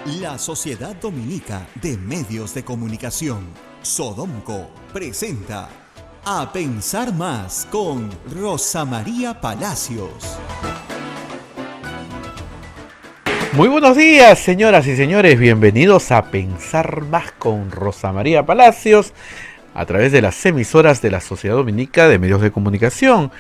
La Sociedad Dominica de Medios de Comunicación, Sodomco, presenta A Pensar Más con Rosa María Palacios. Muy buenos días, señoras y señores, bienvenidos a Pensar Más con Rosa María Palacios a través de las emisoras de la Sociedad Dominica de Medios de Comunicación.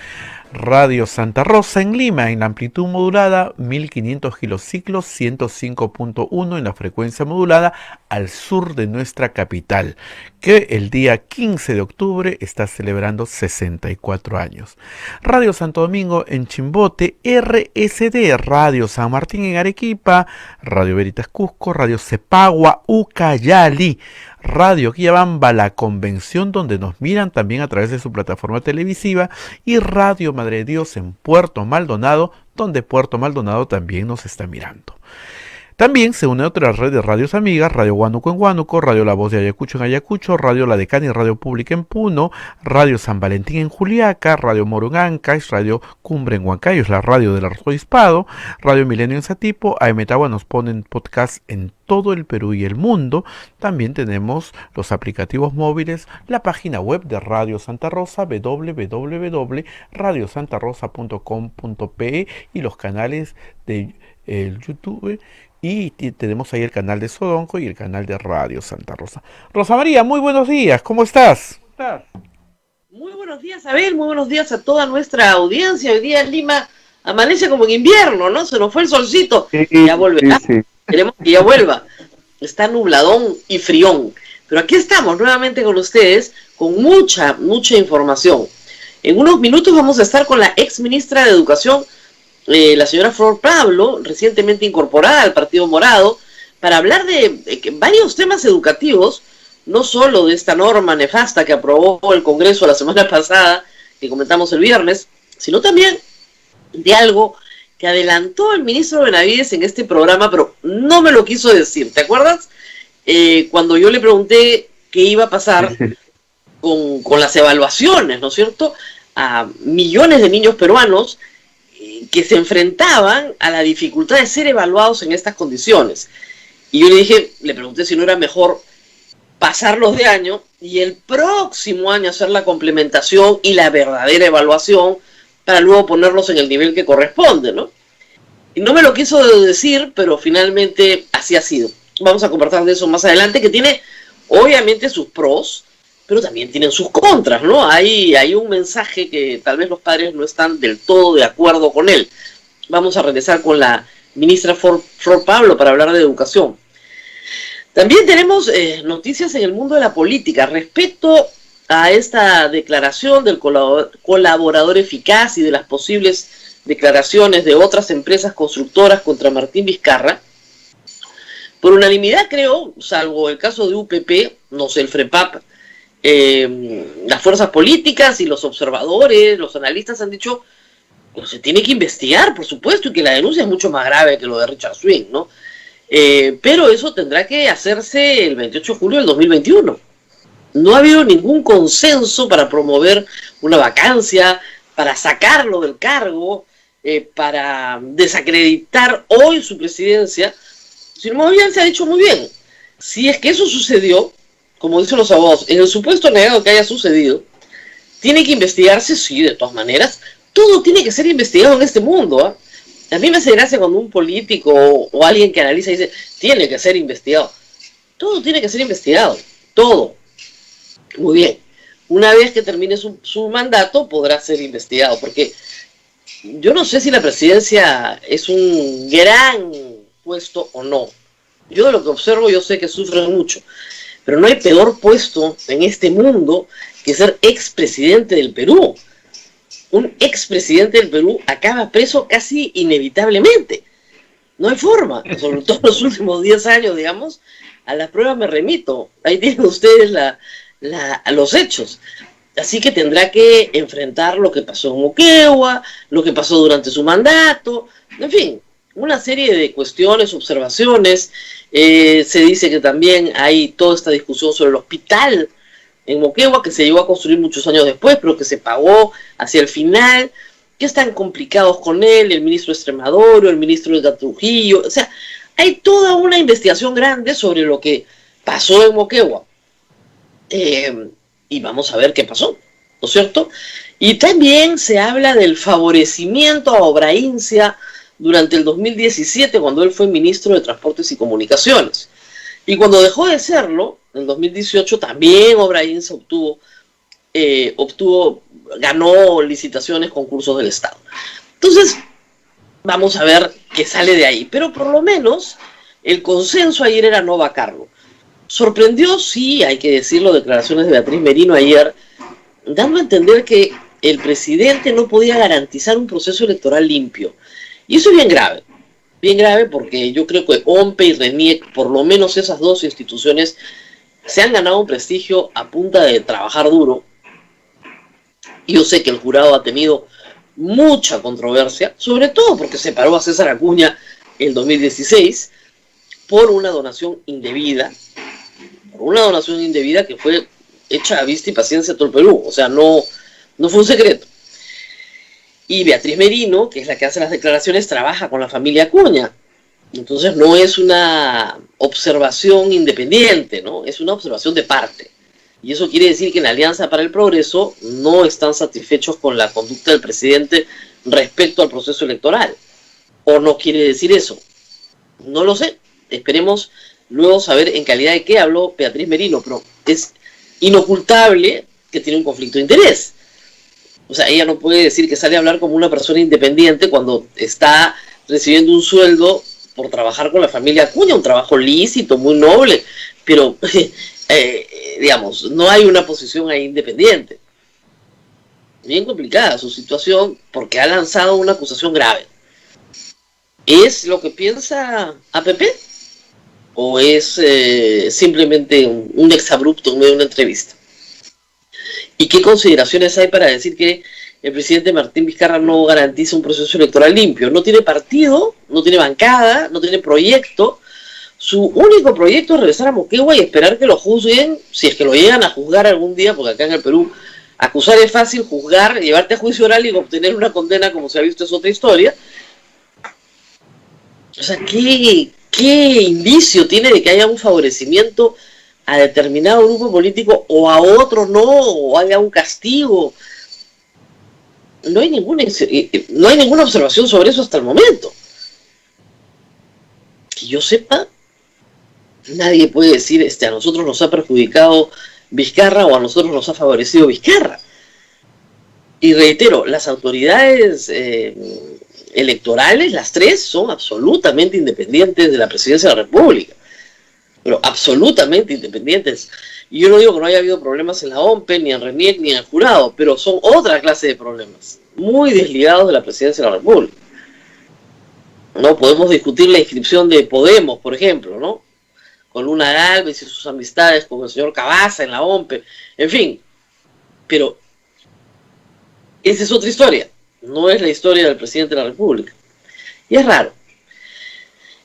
Radio Santa Rosa en Lima, en la amplitud modulada 1500 kilociclos, 105.1 en la frecuencia modulada al sur de nuestra capital, que el día 15 de octubre está celebrando 64 años. Radio Santo Domingo en Chimbote, RSD, Radio San Martín en Arequipa, Radio Veritas Cusco, Radio Cepagua, Ucayali, Radio Quillabamba, La Convención, donde nos miran también a través de su plataforma televisiva, y Radio Madre de Dios en Puerto Maldonado, donde Puerto Maldonado también nos está mirando. También se une a otra red de radios amigas, Radio Huánuco en Huánuco, Radio La Voz de Ayacucho en Ayacucho, Radio La Decana y Radio Pública en Puno, Radio San Valentín en Juliaca, Radio Moro en Ancash, Radio Cumbre en Huancayo, es la radio del arzobispado, Radio Milenio en Satipo, AM Tagua nos ponen podcast en todo el Perú y el mundo. También tenemos los aplicativos móviles, la página web de Radio Santa Rosa, www.radiosantarosa.com.pe, y los canales de YouTube. Y tenemos ahí el canal de Sodomco y el canal de Radio Santa Rosa. Rosa María, muy buenos días, ¿cómo estás? Muy buenos días, Abel, muy buenos días a toda nuestra audiencia. Hoy día en Lima amanece como en invierno, ¿no? Se nos fue el solcito, ya volverá, queremos que ya vuelva. Está nubladón y frión, pero aquí estamos nuevamente con ustedes con mucha información. En unos minutos vamos a estar con la ex ministra de Educación, la señora Flor Pablo, recientemente incorporada al Partido Morado, para hablar de varios temas educativos, no solo de esta norma nefasta que aprobó el Congreso la semana pasada, que comentamos el viernes, sino también de algo que adelantó el ministro Benavides en este programa, pero no me lo quiso decir. ¿Te acuerdas? Cuando yo le pregunté qué iba a pasar con las evaluaciones, ¿no es cierto?, a millones de niños peruanos que se enfrentaban a la dificultad de ser evaluados en estas condiciones. Y yo le pregunté si no era mejor pasarlos de año y el próximo año hacer la complementación y la verdadera evaluación para luego ponerlos en el nivel que corresponde, ¿no? Y no me lo quiso decir, pero finalmente así ha sido. Vamos a conversar de eso más adelante, que tiene obviamente sus pros, pero también tienen sus contras, ¿no? Hay un mensaje que tal vez los padres no están del todo de acuerdo con él. Vamos a regresar con la ministra Flor Pablo para hablar de educación. También tenemos noticias en el mundo de la política respecto a esta declaración del colaborador eficaz y de las posibles declaraciones de otras empresas constructoras contra Martín Vizcarra. Por unanimidad, creo, salvo el caso de UPP, no sé, el FREPAP, las fuerzas políticas y los observadores, los analistas han dicho que se tiene que investigar, por supuesto, y que la denuncia es mucho más grave que lo de Richard Swing, ¿no? Pero eso tendrá que hacerse el 28 de julio del 2021. No ha habido ningún consenso para promover una vacancia, para sacarlo del cargo, para desacreditar hoy su presidencia. Sino más bien se ha dicho muy bien, si es que eso sucedió, como dicen los abogados, en el supuesto negado que haya sucedido, tiene que investigarse, sí, de todas maneras. Todo tiene que ser investigado en este mundo, ¿eh? A mí me hace gracia cuando un político o alguien que analiza dice, tiene que ser investigado. Todo tiene que ser investigado, todo. Muy bien. Una vez que termine su mandato, podrá ser investigado, porque yo no sé si la presidencia es un gran puesto o no. Yo de lo que observo, yo sé que sufren mucho. Pero no hay peor puesto en este mundo que ser expresidente del Perú. Un expresidente del Perú acaba preso casi inevitablemente. No hay forma. Sobre todo en los últimos 10 años, digamos, a las pruebas me remito. Ahí tienen ustedes los hechos. Así que tendrá que enfrentar lo que pasó en Moquegua, lo que pasó durante su mandato, en fin, una serie de cuestiones, observaciones. Se dice que también hay toda esta discusión sobre el hospital en Moquegua, que se llegó a construir muchos años después, pero que se pagó hacia el final, que están complicados con él, el ministro Extremadoro, el ministro Edgar Trujillo. O sea, Hay toda una investigación grande sobre lo que pasó en Moquegua. Y vamos a ver qué pasó, ¿no es cierto? Y también se habla del favorecimiento a Obraíncia durante el 2017, cuando él fue ministro de Transportes y Comunicaciones. Y cuando dejó de serlo, en 2018, también Obraíncia ganó licitaciones, concursos del Estado. Entonces, vamos a ver qué sale de ahí. Pero por lo menos, el consenso ayer era no vacarlo. Sorprendió, sí, hay que decirlo, declaraciones de Beatriz Merino ayer, dando a entender que el presidente no podía garantizar un proceso electoral limpio. Y eso es bien grave porque yo creo que OMPE y RENIEC, por lo menos esas dos instituciones, se han ganado un prestigio a punta de trabajar duro. Y yo sé que el jurado ha tenido mucha controversia, sobre todo porque separó a César Acuña en 2016 por una donación indebida, que fue hecha a vista y paciencia a todo el Perú, o sea, no fue un secreto. Y Beatriz Merino, que es la que hace las declaraciones, trabaja con la familia Acuña. Entonces no es una observación independiente, ¿no? Es una observación de parte. Y eso quiere decir que en la Alianza para el Progreso no están satisfechos con la conducta del presidente respecto al proceso electoral. ¿O no quiere decir eso? No lo sé. Esperemos luego saber en calidad de qué habló Beatriz Merino, pero es inocultable que tiene un conflicto de interés. O sea, ella no puede decir que sale a hablar como una persona independiente cuando está recibiendo un sueldo por trabajar con la familia Acuña, un trabajo lícito, muy noble, pero, digamos, no hay una posición ahí independiente. Bien complicada su situación porque ha lanzado una acusación grave. ¿Es lo que piensa APP? ¿O es simplemente un exabrupto en medio de una entrevista? ¿Y qué consideraciones hay para decir que el presidente Martín Vizcarra no garantiza un proceso electoral limpio? No tiene partido, no tiene bancada, no tiene proyecto. Su único proyecto es regresar a Moquegua y esperar que lo juzguen, si es que lo llegan a juzgar algún día, porque acá en el Perú acusar es fácil, juzgar, llevarte a juicio oral y obtener una condena, como se ha visto, es otra historia. O sea, ¿qué indicio tiene de que haya un favorecimiento a determinado grupo político o a otro no, o haya un castigo? No hay ninguna observación sobre eso hasta el momento. Que yo sepa, nadie puede decir a nosotros nos ha perjudicado Vizcarra o a nosotros nos ha favorecido Vizcarra. Y reitero, las autoridades electorales, las tres, son absolutamente independientes de la presidencia de la República. Pero absolutamente independientes. Y yo no digo que no haya habido problemas en la OMPE, ni en RENIEC, ni en el jurado, pero son otra clase de problemas, muy desligados de la presidencia de la República. No podemos discutir la inscripción de Podemos, por ejemplo, ¿no? Con Luna Gálvez y sus amistades con el señor Cabaza en la OMPE, en fin. Pero esa es otra historia, no es la historia del presidente de la República. Y es raro.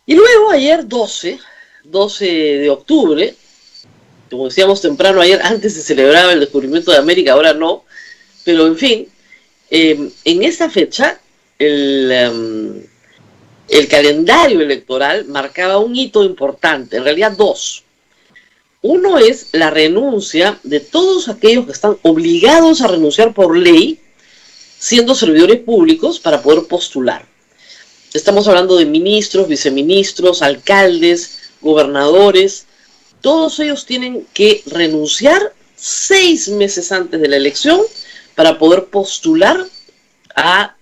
Y luego ayer 12 de octubre, como decíamos temprano ayer, antes se celebraba el descubrimiento de América, ahora no, pero en fin, en esa fecha el calendario electoral marcaba un hito importante, en realidad dos. Uno es la renuncia de todos aquellos que están obligados a renunciar por ley, siendo servidores públicos, para poder postular. Estamos hablando de ministros, viceministros, alcaldes, gobernadores. Todos ellos tienen que renunciar 6 meses antes de la elección para poder postular a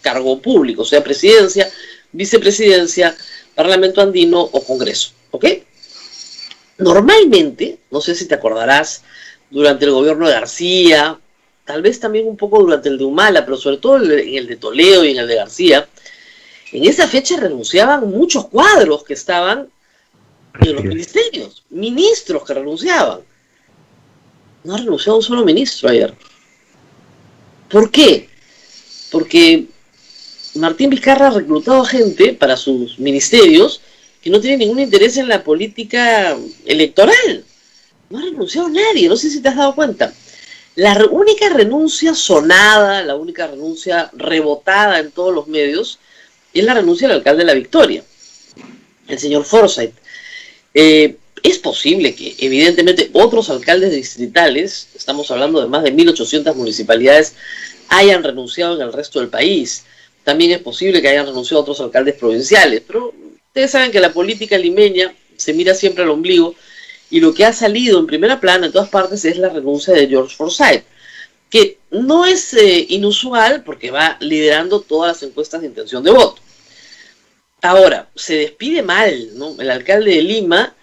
cargo público, o sea, presidencia, vicepresidencia, parlamento andino o congreso, ¿ok? Normalmente, no sé si te acordarás, durante el gobierno de García, tal vez también un poco durante el de Humala, pero sobre todo en el de Toledo y en el de García, en esa fecha renunciaban muchos cuadros que estaban en los ministerios, ministros que renunciaban. No ha renunciado un solo ministro ayer. ¿Por qué? Porque Martín Vizcarra ha reclutado a gente para sus ministerios que no tiene ningún interés en la política electoral. No ha renunciado nadie, no sé si te has dado cuenta. La única renuncia sonada, la única renuncia rebotada en todos los medios, es la renuncia del alcalde de La Victoria. el señor Forsyth. Es posible que, evidentemente, otros alcaldes distritales, estamos hablando de más de 1.800 municipalidades, hayan renunciado en el resto del país. También es posible que hayan renunciado otros alcaldes provinciales, pero ustedes saben que la política limeña se mira siempre al ombligo, y lo que ha salido en primera plana en todas partes es la renuncia de George Forsyth, que no es inusual porque va liderando todas las encuestas de intención de voto. Ahora, se despide mal, ¿no? El alcalde de Lima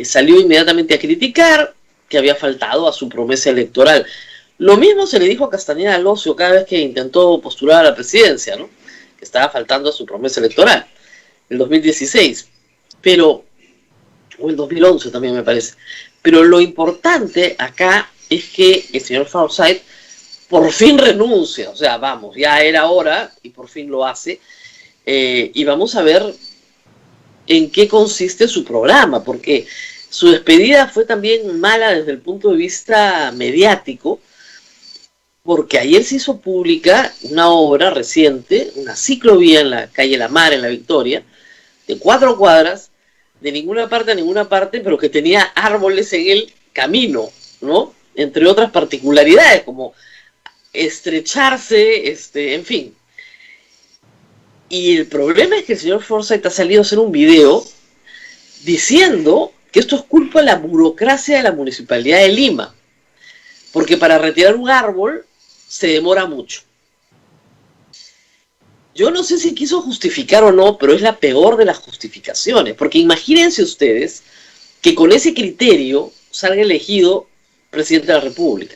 salió inmediatamente a criticar que había faltado a su promesa electoral. Lo mismo se le dijo a Castañeda Alonso cada vez que intentó postular a la presidencia, ¿no? Que estaba faltando a su promesa electoral, el 2016, pero, o el 2011 también me parece. Pero lo importante acá es que el señor Forsyth por fin renuncia, o sea, vamos, ya era hora y por fin lo hace, y vamos a ver en qué consiste su programa, porque su despedida fue también mala desde el punto de vista mediático, porque ayer se hizo pública una obra reciente, una ciclovía en la calle La Mar, en La Victoria, de 4 cuadras, de ninguna parte a ninguna parte, pero que tenía árboles en el camino, ¿no? Entre otras particularidades, como estrecharse, en fin. Y el problema es que el señor Forsyth ha salido a hacer un video diciendo que esto es culpa de la burocracia de la Municipalidad de Lima, porque para retirar un árbol se demora mucho. Yo no sé si quiso justificar o no, pero es la peor de las justificaciones, porque imagínense ustedes que con ese criterio salga elegido presidente de la República.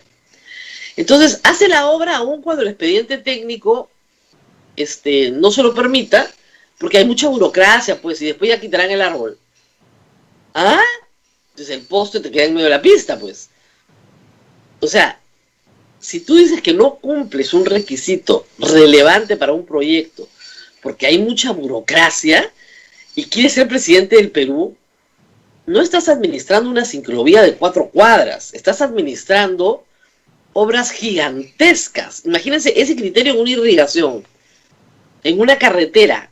Entonces hace la obra aún cuando el expediente técnico no se lo permita, porque hay mucha burocracia, pues, y después ya quitarán el árbol. ¿Ah? Entonces el poste te queda en medio de la pista, pues. O sea, si tú dices que no cumples un requisito relevante para un proyecto, porque hay mucha burocracia, y quieres ser presidente del Perú, no estás administrando una ciclovía de 4 cuadras, estás administrando obras gigantescas. Imagínense ese criterio en una irrigación, en una carretera,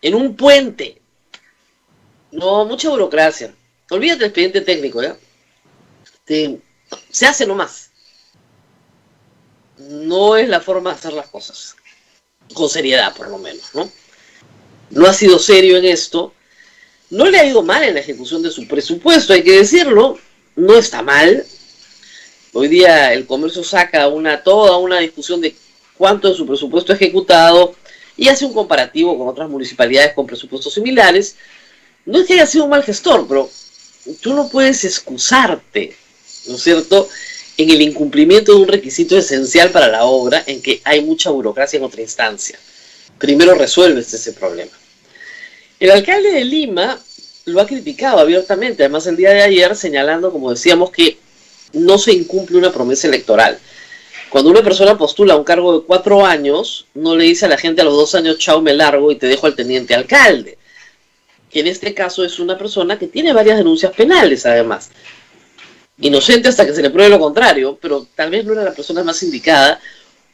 en un puente. No, mucha burocracia. Olvídate del expediente técnico, ¿ya? Se hace nomás. No es la forma de hacer las cosas. Con seriedad, por lo menos, ¿no? No ha sido serio en esto. No le ha ido mal en la ejecución de su presupuesto, hay que decirlo. No está mal. Hoy día el comercio saca toda una discusión de cuánto de su presupuesto ejecutado y hace un comparativo con otras municipalidades con presupuestos similares. No es que haya sido un mal gestor, pero tú no puedes excusarte, ¿no es cierto?, en el incumplimiento de un requisito esencial para la obra, en que hay mucha burocracia en otra instancia. Primero resuelves ese problema. El alcalde de Lima lo ha criticado abiertamente, además el día de ayer, señalando, como decíamos, que no se incumple una promesa electoral. Cuando una persona postula un cargo de 4 años, no le dice a la gente a los 2 años, chao, me largo y te dejo al teniente alcalde, que en este caso es una persona que tiene varias denuncias penales, además. Inocente hasta que se le pruebe lo contrario, pero tal vez no era la persona más indicada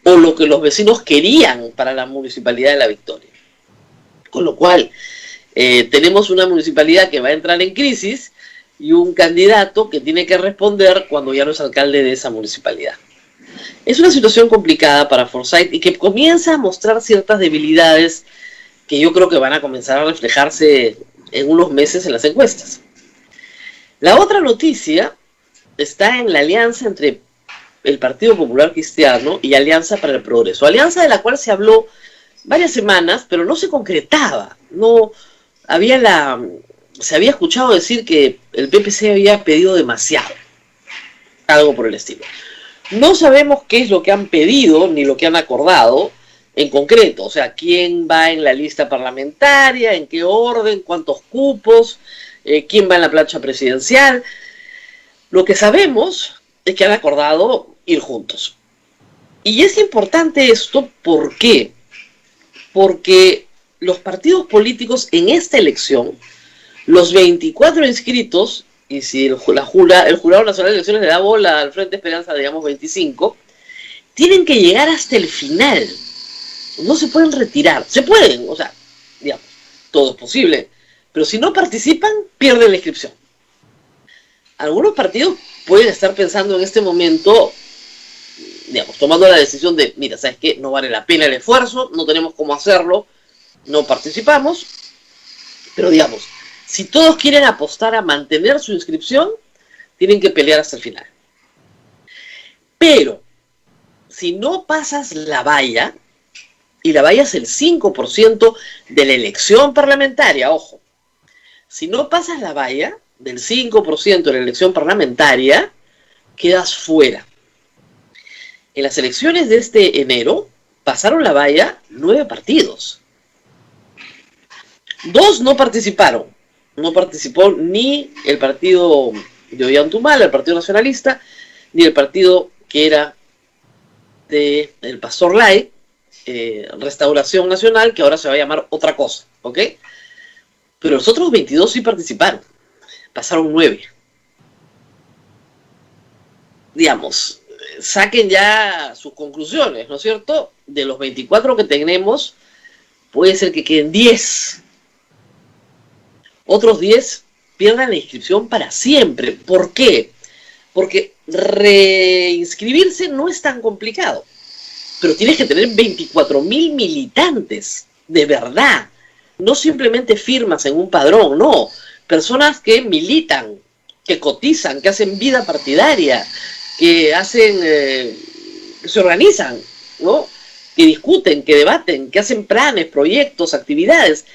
o lo que los vecinos querían para la Municipalidad de La Victoria. Con lo cual, tenemos una municipalidad que va a entrar en crisis y un candidato que tiene que responder cuando ya no es alcalde de esa municipalidad. Es una situación complicada para Forsyth y que comienza a mostrar ciertas debilidades que yo creo que van a comenzar a reflejarse en unos meses en las encuestas. La otra noticia está en la alianza entre el Partido Popular Cristiano y Alianza para el Progreso. Alianza de la cual se habló varias semanas, pero no se concretaba. Se había escuchado decir que el PPC había pedido demasiado. Algo por el estilo. No sabemos qué es lo que han pedido ni lo que han acordado en concreto. O sea, quién va en la lista parlamentaria, en qué orden, cuántos cupos, quién va en la plancha presidencial. Lo que sabemos es que han acordado ir juntos. Y es importante esto, ¿por qué? Porque los partidos políticos en esta elección, los 24 inscritos, y si el Jurado Nacional de Elecciones le da bola al Frente Esperanza, digamos 25, tienen que llegar hasta el final. No se pueden retirar. Se pueden, o sea, digamos, todo es posible, Pero si no participan, pierden la inscripción. Algunos partidos pueden estar pensando en este momento, digamos, tomando la decisión de, mira, ¿sabes qué? No vale la pena el esfuerzo, no tenemos cómo hacerlo, no participamos. Pero digamos, si todos quieren apostar a mantener su inscripción, tienen que pelear hasta el final. Pero, si no pasas la valla, y la valla es el 5% de la elección parlamentaria, ojo, si no pasas la valla del 5% de la elección parlamentaria, quedas fuera. En las elecciones de este enero, pasaron la valla 9 partidos. 2 no participaron. No participó ni el partido de Ollantumala, el Partido Nacionalista, ni el partido que era del Pastor Lai, Restauración Nacional, que ahora se va a llamar otra cosa, ¿ok? Pero los otros 22 sí participaron. Pasaron 9. Digamos, saquen ya sus conclusiones, ¿no es cierto? De los 24 que tenemos, puede ser que queden 10. Otros 10 pierdan la inscripción para siempre. ¿Por qué? Porque reinscribirse no es tan complicado. Pero tienes que tener 24.000 militantes, de verdad. No simplemente firmas en un padrón, no. Personas que militan, que cotizan, que hacen vida partidaria, que hacen, que se organizan, ¿no? Que discuten, que debaten, que hacen planes, proyectos, actividades.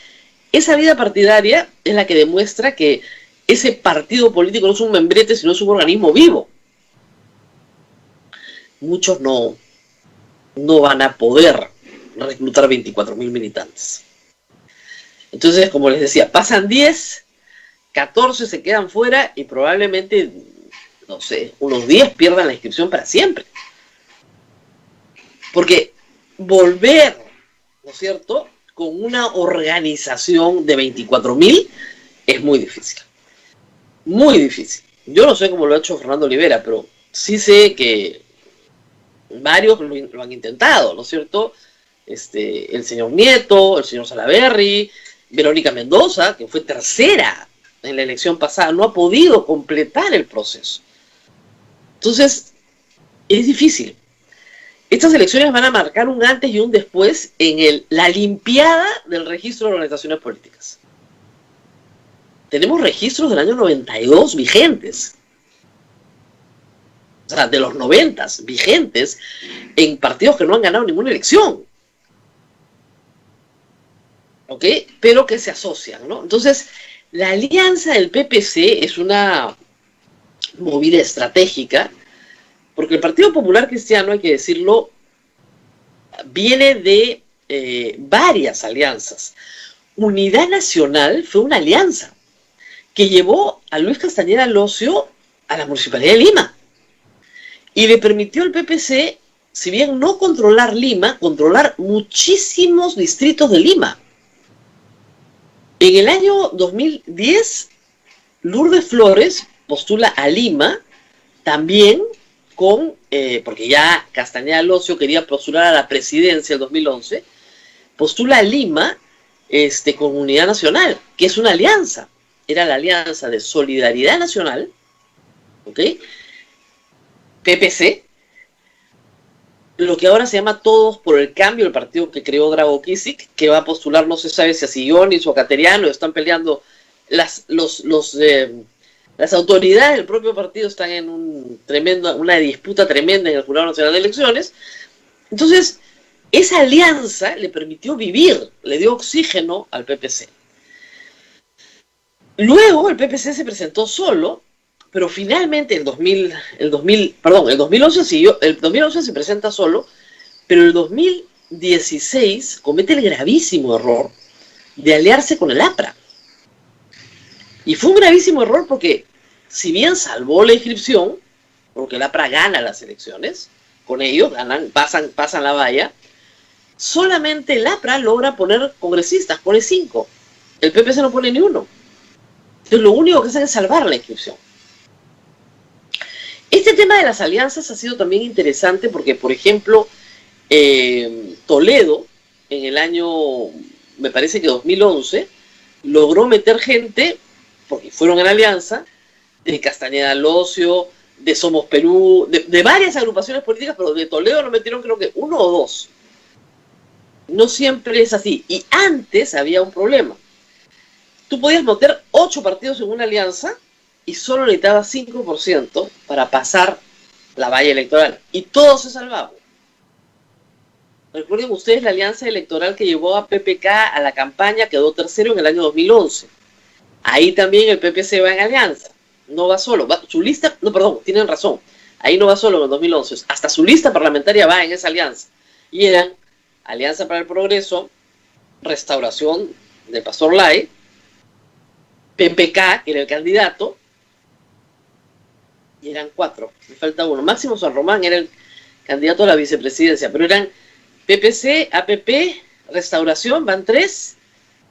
Esa vida partidaria es la que demuestra que ese partido político no es un membrete, sino es un organismo vivo. Muchos no van a poder reclutar 24.000 militantes. Entonces, como les decía, pasan 10, 14 se quedan fuera y probablemente, no sé, unos 10 pierdan la inscripción para siempre. Porque volver, ¿no es cierto?, con una organización de 24.000 es muy difícil. Muy difícil. Yo no sé cómo lo ha hecho Fernando Olivera, pero sí sé que varios lo han intentado, ¿no es cierto? El señor Nieto, el señor Salaverry, Verónica Mendoza, que fue tercera en la elección pasada, no ha podido completar el proceso. Entonces, es difícil. Estas elecciones van a marcar un antes y un después en la limpiada del registro de organizaciones políticas. Tenemos registros del año 92 vigentes. O sea, de los 90 vigentes en partidos que no han ganado ninguna elección. ¿Ok? Pero que se asocian, ¿no? Entonces, la alianza del PPC es una movida estratégica, porque el Partido Popular Cristiano, hay que decirlo, viene de varias alianzas. Unidad Nacional fue una alianza que llevó a Luis Castañeda Locio a la Municipalidad de Lima. Y le permitió al PPC, si bien no controlar Lima, controlar muchísimos distritos de Lima. En el año 2010, Lourdes Flores postula a Lima también con, porque ya Castañeda Locio quería postular a la presidencia en 2011, postula a Lima con Unidad Nacional, que es una alianza. Era la alianza de Solidaridad Nacional, ¿ok?, PPC, lo que ahora se llama Todos por el Cambio, el partido que creó Drago Kisic, que va a postular, no se sabe si a Sillonis o a Cateriano, están peleando, las autoridades del propio partido están en una disputa tremenda en el Jurado Nacional de Elecciones. Entonces, esa alianza le permitió vivir, le dio oxígeno al PPC. Luego el PPC se presentó solo, pero finalmente el 2011 siguió, el 2011 se presenta solo, pero el 2016 comete el gravísimo error de aliarse con el APRA. Y fue un gravísimo error porque, si bien salvó la inscripción, porque el APRA gana las elecciones, con ellos ganan, pasan la valla, solamente el APRA logra poner congresistas, pone 5. El PPC no pone ni uno. Entonces lo único que hacen es salvar la inscripción. Este tema de las alianzas ha sido también interesante porque, por ejemplo, Toledo, en el año, me parece que 2011, logró meter gente, porque fueron en alianza, de Castañeda Locio, de Somos Perú, de varias agrupaciones políticas, pero de Toledo lo metieron creo que 1 o 2. No siempre es así. Y antes había un problema. Tú podías meter 8 partidos en una alianza y solo necesitabas 5% para pasar la valla electoral. Y todos se salvaban. Recuerden ustedes la alianza electoral que llevó a PPK a la campaña, quedó tercero en el año 2011. Ahí también el PPC va en alianza. No va solo. Su lista, no, perdón, tienen razón. Ahí no va solo en el 2011. Hasta su lista parlamentaria va en esa alianza. Y eran Alianza para el Progreso, Restauración del Pastor Lai, PPK, que era el candidato, y eran 4, me falta uno. Máximo San Román era el candidato a la vicepresidencia, pero eran PPC, APP, Restauración, van 3,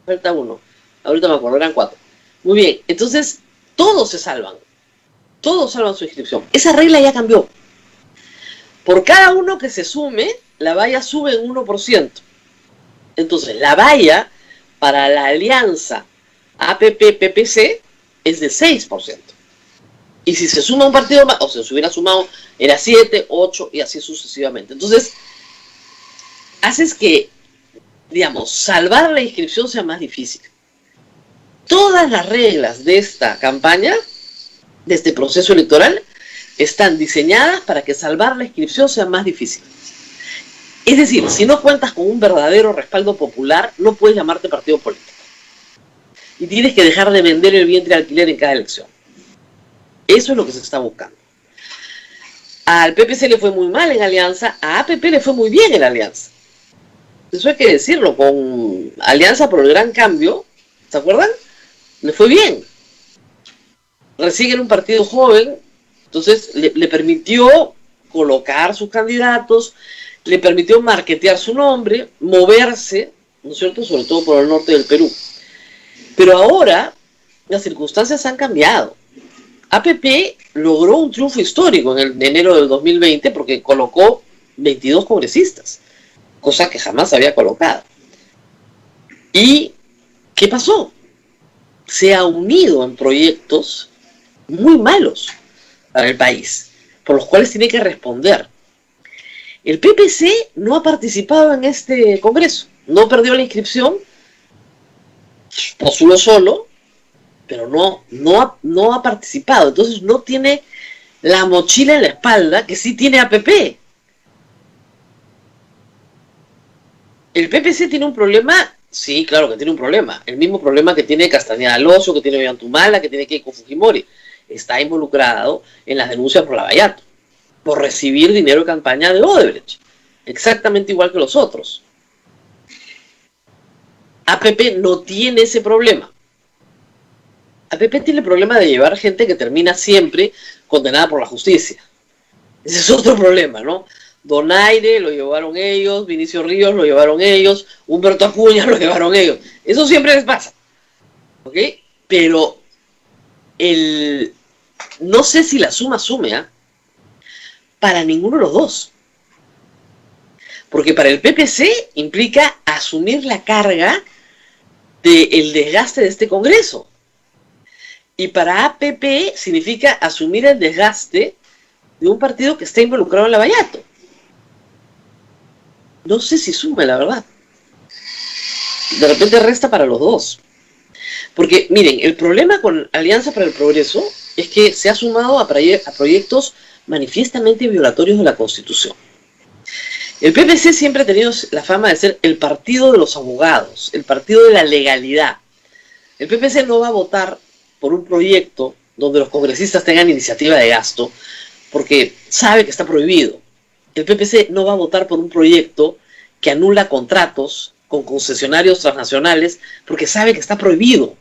falta uno. Ahorita me acuerdo, eran 4. Muy bien, entonces todos se salvan. Todos salvan su inscripción. Esa regla ya cambió. Por cada uno que se sume, la valla sube en 1%. Entonces, la valla para la alianza APP-PPC es de 6%. Y si se suma un partido más, o se hubiera sumado, era 7, 8 y así sucesivamente. Entonces, haces que, digamos, salvar la inscripción sea más difícil. Todas las reglas de esta campaña, de este proceso electoral, están diseñadas para que salvar la inscripción sea más difícil. Es decir, si no cuentas con un verdadero respaldo popular, no puedes llamarte partido político. Y tienes que dejar de vender el vientre de alquiler en cada elección. Eso es lo que se está buscando. Al PPC le fue muy mal en alianza, a APP le fue muy bien en alianza. Eso hay que decirlo, con Alianza por el Gran Cambio, ¿se acuerdan? Le fue bien. Recién era un partido joven, entonces le permitió colocar sus candidatos, le permitió marketear su nombre, moverse, ¿no es cierto?, sobre todo por el norte del Perú. Pero ahora las circunstancias han cambiado. APP logró un triunfo histórico en enero del 2020 porque colocó 22 congresistas, cosa que jamás había colocado. ¿Y qué pasó? Se ha unido en proyectos muy malos para el país, por los cuales tiene que responder. El PPC no ha participado en este congreso, no perdió la inscripción, postuló solo, pero no ha participado. Entonces no tiene la mochila en la espalda que sí tiene APP. El PPC tiene un problema, sí, claro que tiene un problema, el mismo problema que tiene Castañeda Locio, que tiene Ollantumala, que tiene Keiko Fujimori. Está involucrado en las denuncias por Lavallato, por recibir dinero de campaña de Odebrecht, exactamente igual que los otros. APP no tiene ese problema. APP tiene el problema de llevar gente que termina siempre condenada por la justicia. Ese es otro problema, ¿no? Donaire lo llevaron ellos, Vinicio Ríos lo llevaron ellos, Humberto Acuña lo llevaron ellos. Eso siempre les pasa, ¿ok? Pero no sé si la suma sume, ¿eh? Para ninguno de los dos. Porque para el PPC implica asumir la carga del desgaste de este Congreso. Y para APP significa asumir el desgaste de un partido que está involucrado en Lavallato. No sé si suma, la verdad. De repente resta para los dos. Porque, miren, el problema con Alianza para el Progreso es que se ha sumado a proyectos manifiestamente violatorios de la Constitución. El PPC siempre ha tenido la fama de ser el partido de los abogados, el partido de la legalidad. El PPC no va a votar por un proyecto donde los congresistas tengan iniciativa de gasto, porque sabe que está prohibido. El PPC no va a votar por un proyecto que anula contratos con concesionarios transnacionales, porque sabe que está prohibido.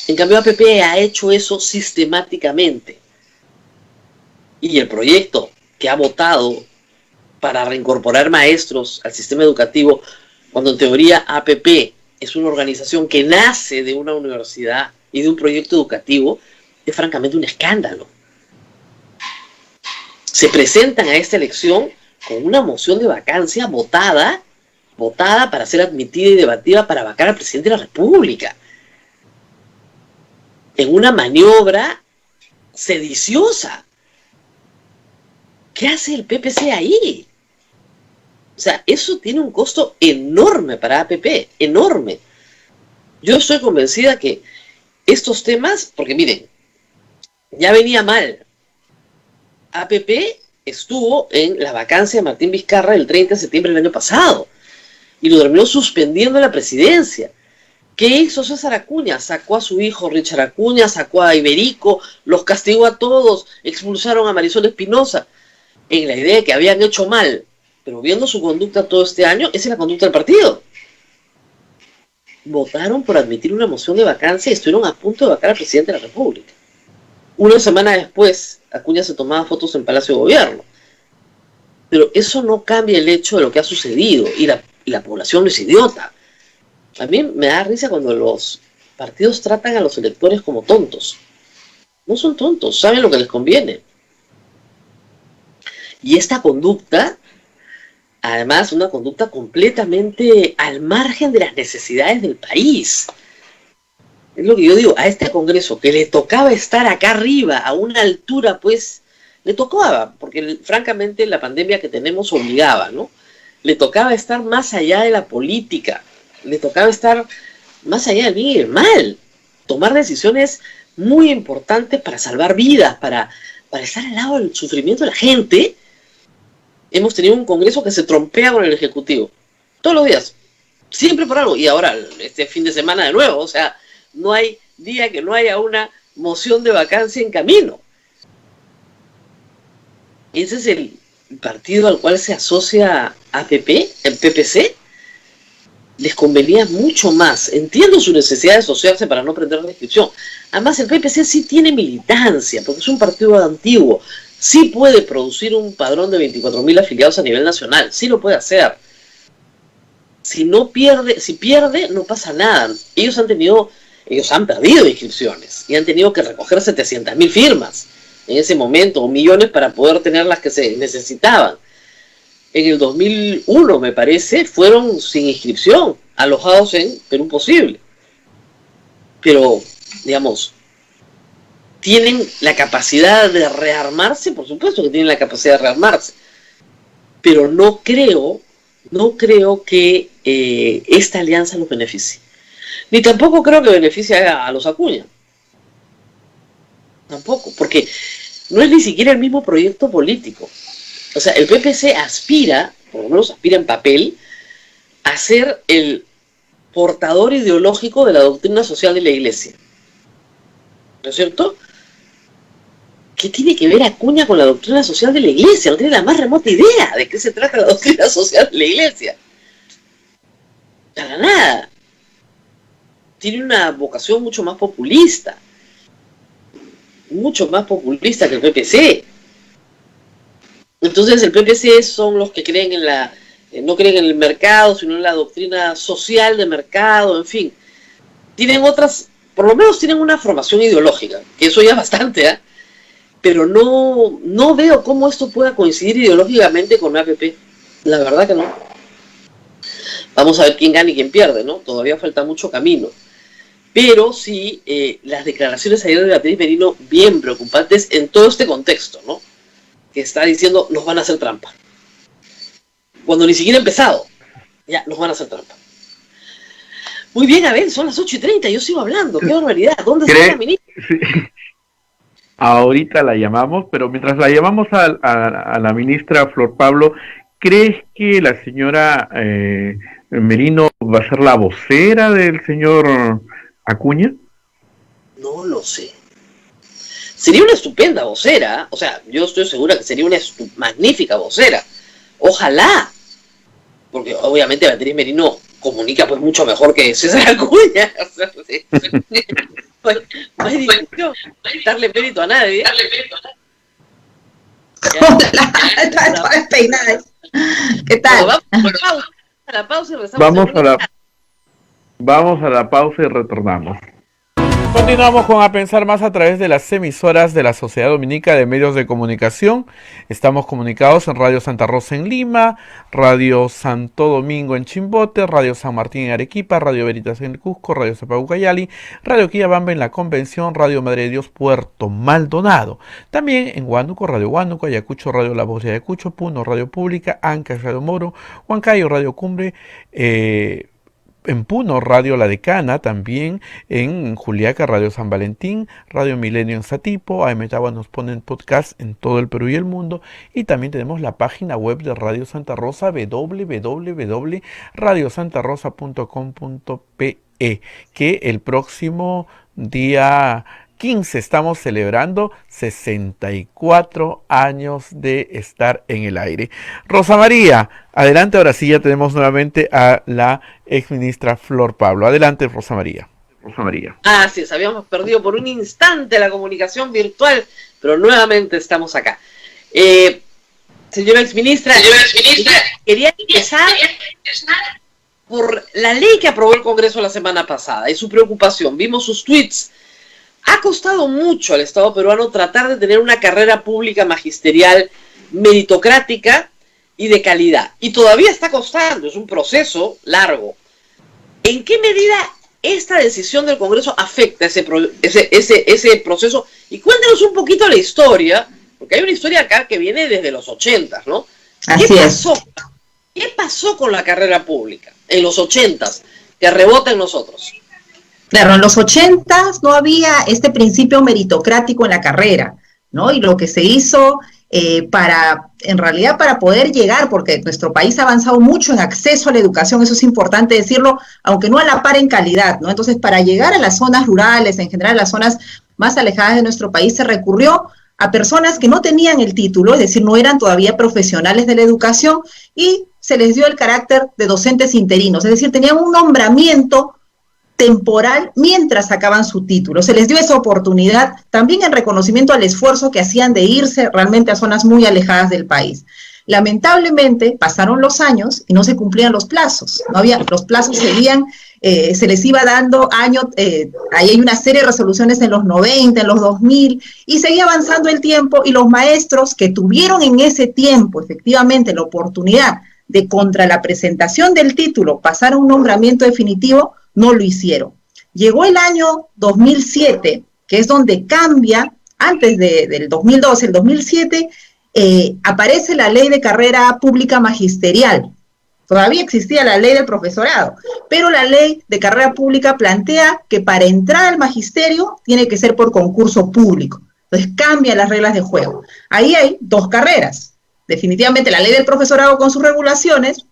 En cambio, APP ha hecho eso sistemáticamente. Y el proyecto que ha votado para reincorporar maestros al sistema educativo, cuando en teoría APP es una organización que nace de una universidad y de un proyecto educativo, es francamente un escándalo. Se presentan a esta elección con una moción de vacancia votada votada para ser admitida y debatida para vacar al presidente de la República. En una maniobra sediciosa. ¿Qué hace el PPC ahí? O sea, eso tiene un costo enorme para APP, enorme. Yo estoy convencida que estos temas, porque miren, ya venía mal. APP estuvo en la vacancia de Martín Vizcarra el 30 de septiembre del año pasado y lo terminó suspendiendo la presidencia. ¿Qué hizo César Acuña? Sacó a su hijo Richard Acuña, sacó a Iberico, los castigó a todos, expulsaron a Marisol Espinosa en la idea de que habían hecho mal, pero viendo su conducta todo este año, esa es la conducta del partido. Votaron por admitir una moción de vacancia y estuvieron a punto de vacar al presidente de la República. Una semana después, Acuña se tomaba fotos en Palacio de Gobierno. Pero eso no cambia el hecho de lo que ha sucedido, y la población no es idiota. A mí me da risa cuando los partidos tratan a los electores como tontos. No son tontos, saben lo que les conviene. Y esta conducta, además, una conducta completamente al margen de las necesidades del país. Es lo que yo digo, a este Congreso, que le tocaba estar acá arriba, a una altura, pues, le tocaba, porque francamente la pandemia que tenemos obligaba, ¿no? Le tocaba estar más allá de la política, le tocaba estar más allá del bien y del mal, tomar decisiones muy importantes para salvar vidas, para estar al lado del sufrimiento de la gente. Hemos tenido un Congreso que se trompea con el Ejecutivo, todos los días, siempre por algo, y ahora, este fin de semana de nuevo, o sea, no hay día que no haya una moción de vacancia en camino. Ese es el partido al cual se asocia APP, el PPC. Les convenía mucho más. Entiendo su necesidad de asociarse para no prender la inscripción. Además, el PPC sí tiene militancia, porque es un partido antiguo. Sí puede producir un padrón de 24.000 afiliados a nivel nacional. Sí lo puede hacer. Si pierde, no pasa nada. Ellos han perdido inscripciones y han tenido que recoger 700.000 firmas en ese momento, o millones, para poder tener las que se necesitaban. En el 2001, me parece, fueron sin inscripción, alojados en Perú Posible. Pero, digamos, ¿tienen la capacidad de rearmarse? Por supuesto que tienen la capacidad de rearmarse. Pero no creo que esta alianza los beneficie. Ni tampoco creo que beneficie a los Acuña. Tampoco, porque no es ni siquiera el mismo proyecto político. O sea, el PPC aspira, por lo menos aspira en papel, a ser el portador ideológico de la doctrina social de la Iglesia. ¿No es cierto? ¿Qué tiene que ver Acuña con la doctrina social de la Iglesia? No tiene la más remota idea de qué se trata la doctrina social de la Iglesia. Para nada. Tiene una vocación mucho más populista que el PPC. Entonces el PPC son los que creen no creen en el mercado, sino en la doctrina social de mercado, en fin. Tienen otras, por lo menos tienen una formación ideológica, que eso ya es bastante, ¿eh? Pero no veo cómo esto pueda coincidir ideológicamente con APP. La verdad que no. Vamos a ver quién gana y quién pierde, ¿no? Todavía falta mucho camino. Pero sí, las declaraciones ayer de Beatriz Merino bien preocupantes en todo este contexto, ¿no? Que está diciendo, nos van a hacer trampa. Cuando ni siquiera ha empezado, ya, nos van a hacer trampa. Muy bien, Abel, son las 8:30, yo sigo hablando, qué barbaridad. ¿Dónde está la ministra? Sí. Ahorita la llamamos, pero mientras la llamamos a la ministra Flor Pablo, ¿crees que la señora Merino va a ser la vocera del señor Acuña? No lo sé. Sería una estupenda vocera, o sea, yo estoy segura que sería una magnífica vocera. Ojalá, porque obviamente Beatriz Merino comunica pues mucho mejor que César Acuña. O sea, no hay discusión, darle mérito a nadie. Hola, despeinada. ¿Qué tal? Vamos a la pausa y rezamos. Vamos a la pausa y retornamos. Continuamos con A Pensar Más a través de las emisoras de la Sociedad Dominica de Medios de Comunicación. Estamos comunicados en Radio Santa Rosa en Lima, Radio Santo Domingo en Chimbote, Radio San Martín en Arequipa, Radio Veritas en Cusco, Radio Zapabucayali, Radio Quillabamba en La Convención, Radio Madre de Dios Puerto Maldonado. También en Huánuco, Radio Huánuco, Ayacucho, Radio La Voz de Ayacucho, Puno, Radio Pública, Ancash, Radio Moro, Huancayo, Radio Cumbre, en Puno, Radio La Decana, también en Juliaca, Radio San Valentín, Radio Milenio en Satipo, AM Tagua nos ponen podcast en todo el Perú y el mundo, y también tenemos la página web de Radio Santa Rosa, www.radiosantarosa.com.pe, que el próximo día 15 estamos celebrando 64 años de estar en el aire. Rosa María, adelante, ahora sí ya tenemos nuevamente a la exministra Flor Pablo. Adelante, Rosa María. Así es, habíamos perdido por un instante la comunicación virtual, pero nuevamente estamos acá. Señora exministra, quería empezar por la ley que aprobó el Congreso la semana pasada y su preocupación. Vimos sus tweets. Ha costado mucho al Estado peruano tratar de tener una carrera pública magisterial meritocrática y de calidad. Y todavía está costando, es un proceso largo. ¿En qué medida esta decisión del Congreso afecta ese proceso? Y cuéntenos un poquito la historia, porque hay una historia acá que viene desde los 80, ¿no? ¿Qué pasó con la carrera pública en los 80 que rebota en nosotros? Claro, en los 80 no había este principio meritocrático en la carrera, ¿no? Y lo que se hizo en realidad para poder llegar, porque nuestro país ha avanzado mucho en acceso a la educación, eso es importante decirlo, aunque no a la par en calidad, ¿no? Entonces, para llegar a las zonas rurales, en general a las zonas más alejadas de nuestro país, se recurrió a personas que no tenían el título, es decir, no eran todavía profesionales de la educación, y se les dio el carácter de docentes interinos, es decir, tenían un nombramiento temporal mientras sacaban su título. Se les dio esa oportunidad también en reconocimiento al esfuerzo que hacían de irse realmente a zonas muy alejadas del país. Lamentablemente pasaron los años y no se cumplían los plazos. Los plazos seguían, se les iba dando años, ahí hay una serie de resoluciones en los 90, en los 2000, y seguía avanzando el tiempo, y los maestros que tuvieron en ese tiempo efectivamente la oportunidad de, contra la presentación del título, pasar a un nombramiento definitivo, no lo hicieron. Llegó el año 2007, que es donde cambia, antes del 2012, el 2007, aparece la ley de carrera pública magisterial. Todavía existía la ley del profesorado, pero la ley de carrera pública plantea que para entrar al magisterio tiene que ser por concurso público. Entonces cambia las reglas de juego. Ahí hay dos carreras. Definitivamente la ley del profesorado con sus regulaciones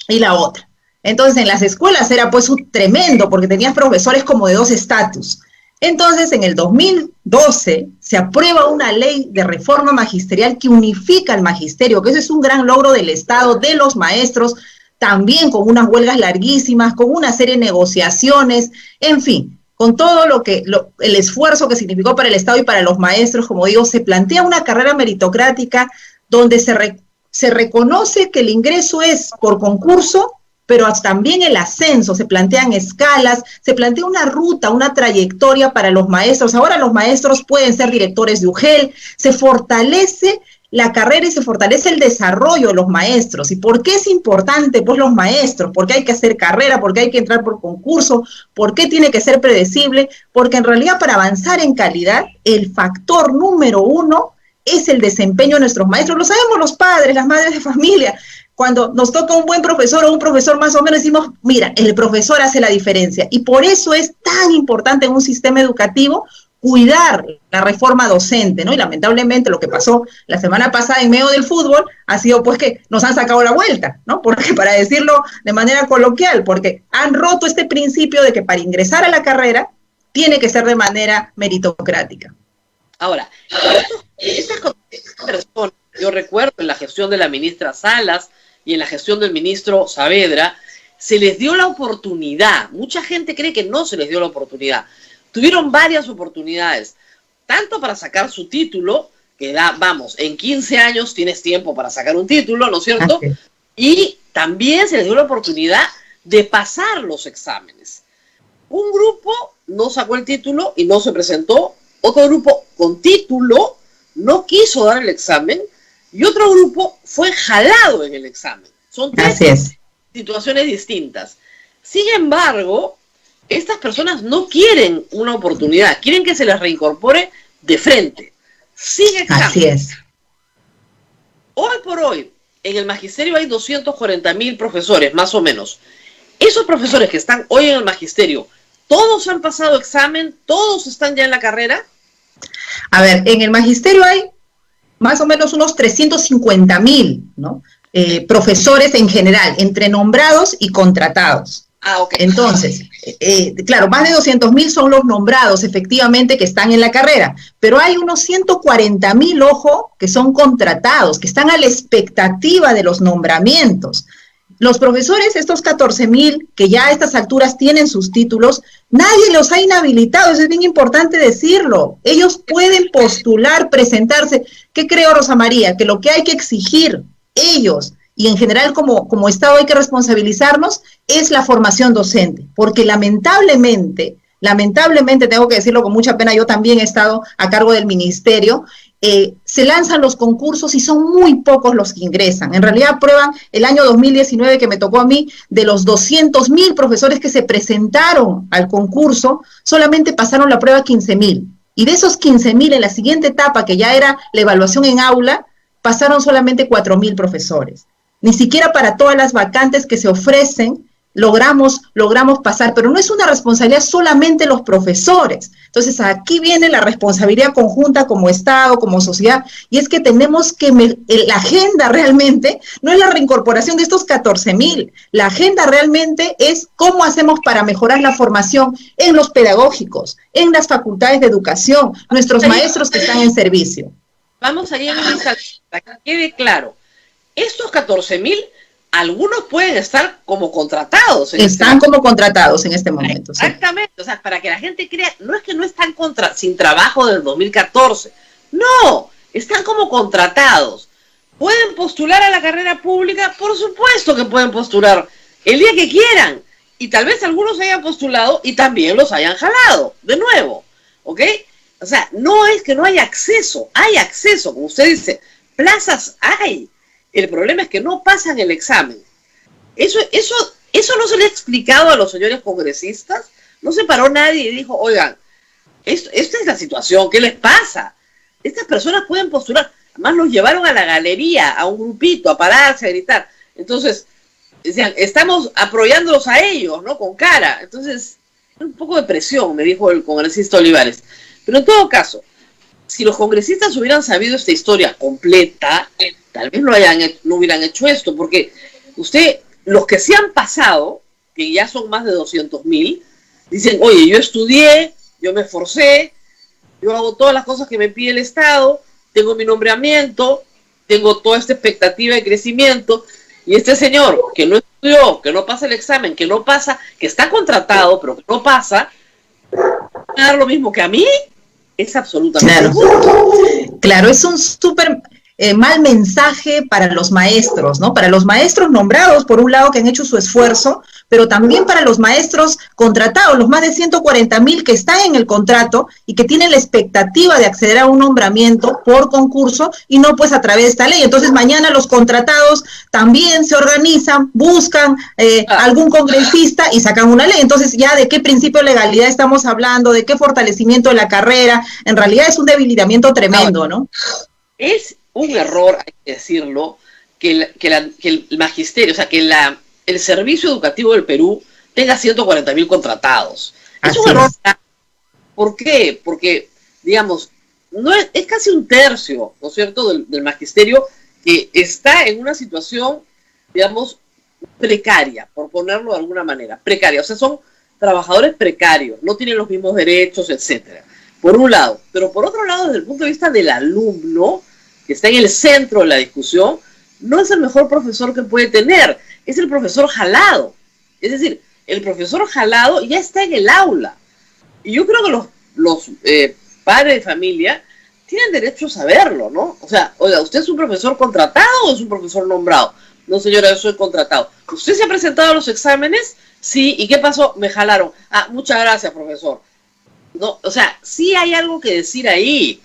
y la otra. Entonces, en las escuelas era pues un tremendo, porque tenías profesores como de dos estatus. Entonces, en el 2012 se aprueba una ley de reforma magisterial que unifica el magisterio, que ese es un gran logro del Estado, de los maestros, también con unas huelgas larguísimas, con una serie de negociaciones, en fin, con todo el esfuerzo que significó para el Estado y para los maestros. Como digo, se plantea una carrera meritocrática donde se reconoce que el ingreso es por concurso, pero también el ascenso, se plantean escalas, se plantea una ruta, una trayectoria para los maestros. Ahora los maestros pueden ser directores de UGEL, se fortalece la carrera y se fortalece el desarrollo de los maestros. ¿Y por qué es importante, pues, los maestros? ¿Por qué hay que hacer carrera? ¿Por qué hay que entrar por concurso? ¿Por qué tiene que ser predecible? Porque en realidad, para avanzar en calidad, el factor número uno es el desempeño de nuestros maestros. Lo sabemos los padres, las madres de familia. Cuando nos toca un buen profesor o un profesor más o menos, decimos, mira, el profesor hace la diferencia. Y por eso es tan importante en un sistema educativo cuidar la reforma docente, ¿no? Y lamentablemente lo que pasó la semana pasada en medio del fútbol ha sido pues que nos han sacado la vuelta, ¿no? Porque, para decirlo de manera coloquial, porque han roto este principio de que para ingresar a la carrera tiene que ser de manera meritocrática. Ahora, estas personas, yo recuerdo en la gestión de la ministra Salas y en la gestión del ministro Saavedra, se les dio la oportunidad. Mucha gente cree que no se les dio la oportunidad. Tuvieron varias oportunidades, tanto para sacar su título, que en 15 años tienes tiempo para sacar un título, ¿no es cierto? Okay. Y también se les dio la oportunidad de pasar los exámenes. Un grupo no sacó el título y no se presentó, otro grupo con título no quiso dar el examen y otro grupo fue jalado en el examen. Son tres situaciones distintas. Sin embargo, estas personas no quieren una oportunidad, quieren que se les reincorpore de frente, sin examen. Así es. Hoy por hoy, en el magisterio hay 240.000 profesores, más o menos. Esos profesores que están hoy en el magisterio, ¿todos han pasado examen? ¿Todos están ya en la carrera? A ver, en el magisterio hay más o menos unos 350.000, ¿no? Profesores en general, entre nombrados y contratados. Ah, ok. Entonces, claro, más de 200.000 son los nombrados efectivamente que están en la carrera, pero hay unos 140.000, ojo, que son contratados, que están a la expectativa de los nombramientos. Los profesores, estos 14.000, que ya a estas alturas tienen sus títulos, nadie los ha inhabilitado, eso es bien importante decirlo. Ellos pueden postular, presentarse. ¿Qué creo, Rosa María? Que lo que hay que exigir ellos, y en general como Estado hay que responsabilizarnos, es la formación docente, porque lamentablemente tengo que decirlo con mucha pena, yo también he estado a cargo del ministerio, se lanzan los concursos y son muy pocos los que ingresan. En realidad aprueban el año 2019 que me tocó a mí, de los 200.000 profesores que se presentaron al concurso, solamente pasaron la prueba 15.000. Y de esos 15.000 en la siguiente etapa, que ya era la evaluación en aula, pasaron solamente 4.000 profesores. Ni siquiera para todas las vacantes que se ofrecen logramos pasar, pero no es una responsabilidad solamente de los profesores. Entonces aquí viene la responsabilidad conjunta como Estado, como sociedad, y es que tenemos que, la agenda realmente no es la reincorporación de estos 14.000, la agenda realmente es cómo hacemos para mejorar la formación en los pedagógicos, en las facultades de educación, nuestros maestros que están en servicio. Vamos a ir en un instante, para que quede claro, estos 14.000, algunos pueden estar como contratados. Están como contratados en este momento. Exactamente, sí. O sea, para que la gente crea, no es que no están sin trabajo del 2014, no, están como contratados. ¿Pueden postular a la carrera pública? Por supuesto que pueden postular el día que quieran. Y tal vez algunos hayan postulado y también los hayan jalado, de nuevo, ¿ok? O sea, no es que no haya acceso, hay acceso, como usted dice, plazas hay. El problema es que no pasan el examen. Eso no se le ha explicado a los señores congresistas. No se paró nadie y dijo, oigan, esta es la situación, ¿qué les pasa? Estas personas pueden postular. Además los llevaron a la galería, a un grupito, a pararse, a gritar. Entonces, decían, estamos apoyándolos a ellos, ¿no? Con cara. Entonces, un poco de presión, me dijo el congresista Olivares. Pero en todo caso, si los congresistas hubieran sabido esta historia completa, tal vez no hubieran hecho esto, porque los que se han pasado, que ya son más de 200.000, dicen, oye, yo estudié, yo me esforcé, yo hago todas las cosas que me pide el Estado, tengo mi nombramiento, tengo toda esta expectativa de crecimiento, y este señor que no estudió, que no pasa el examen, que no pasa, que está contratado, pero que no pasa, ¿va a dar lo mismo que a mí? Es absolutamente claro, es un súper mal mensaje para los maestros, ¿no? Para los maestros nombrados, por un lado, que han hecho su esfuerzo, pero también para los maestros contratados, los más de 140.000 que están en el contrato y que tienen la expectativa de acceder a un nombramiento por concurso y no pues a través de esta ley. Entonces mañana los contratados también se organizan, buscan algún congresista y sacan una ley. Entonces ya de qué principio de legalidad estamos hablando, de qué fortalecimiento de la carrera, en realidad es un debilitamiento tremendo, ¿no? Es un error, hay que decirlo, que el magisterio, o sea, que el servicio educativo del Perú tenga 140.000 contratados. Es un error. ¿Por qué? Porque, digamos, es casi un tercio, ¿no es cierto?, del magisterio que está en una situación, digamos, precaria, por ponerlo de alguna manera, precaria. O sea, son trabajadores precarios, no tienen los mismos derechos, etcétera. Por un lado. Pero por otro lado, desde el punto de vista del alumno, que está en el centro de la discusión, no es el mejor profesor que puede tener, es el profesor jalado. Es decir, el profesor jalado ya está en el aula. Y yo creo que los padres de familia tienen derecho a saberlo, ¿no? O sea, oiga, ¿usted es un profesor contratado o es un profesor nombrado? No, señora, yo soy contratado. ¿Usted se ha presentado a los exámenes? Sí, ¿y qué pasó? Me jalaron. Ah, muchas gracias, profesor. No, o sea, sí hay algo que decir ahí.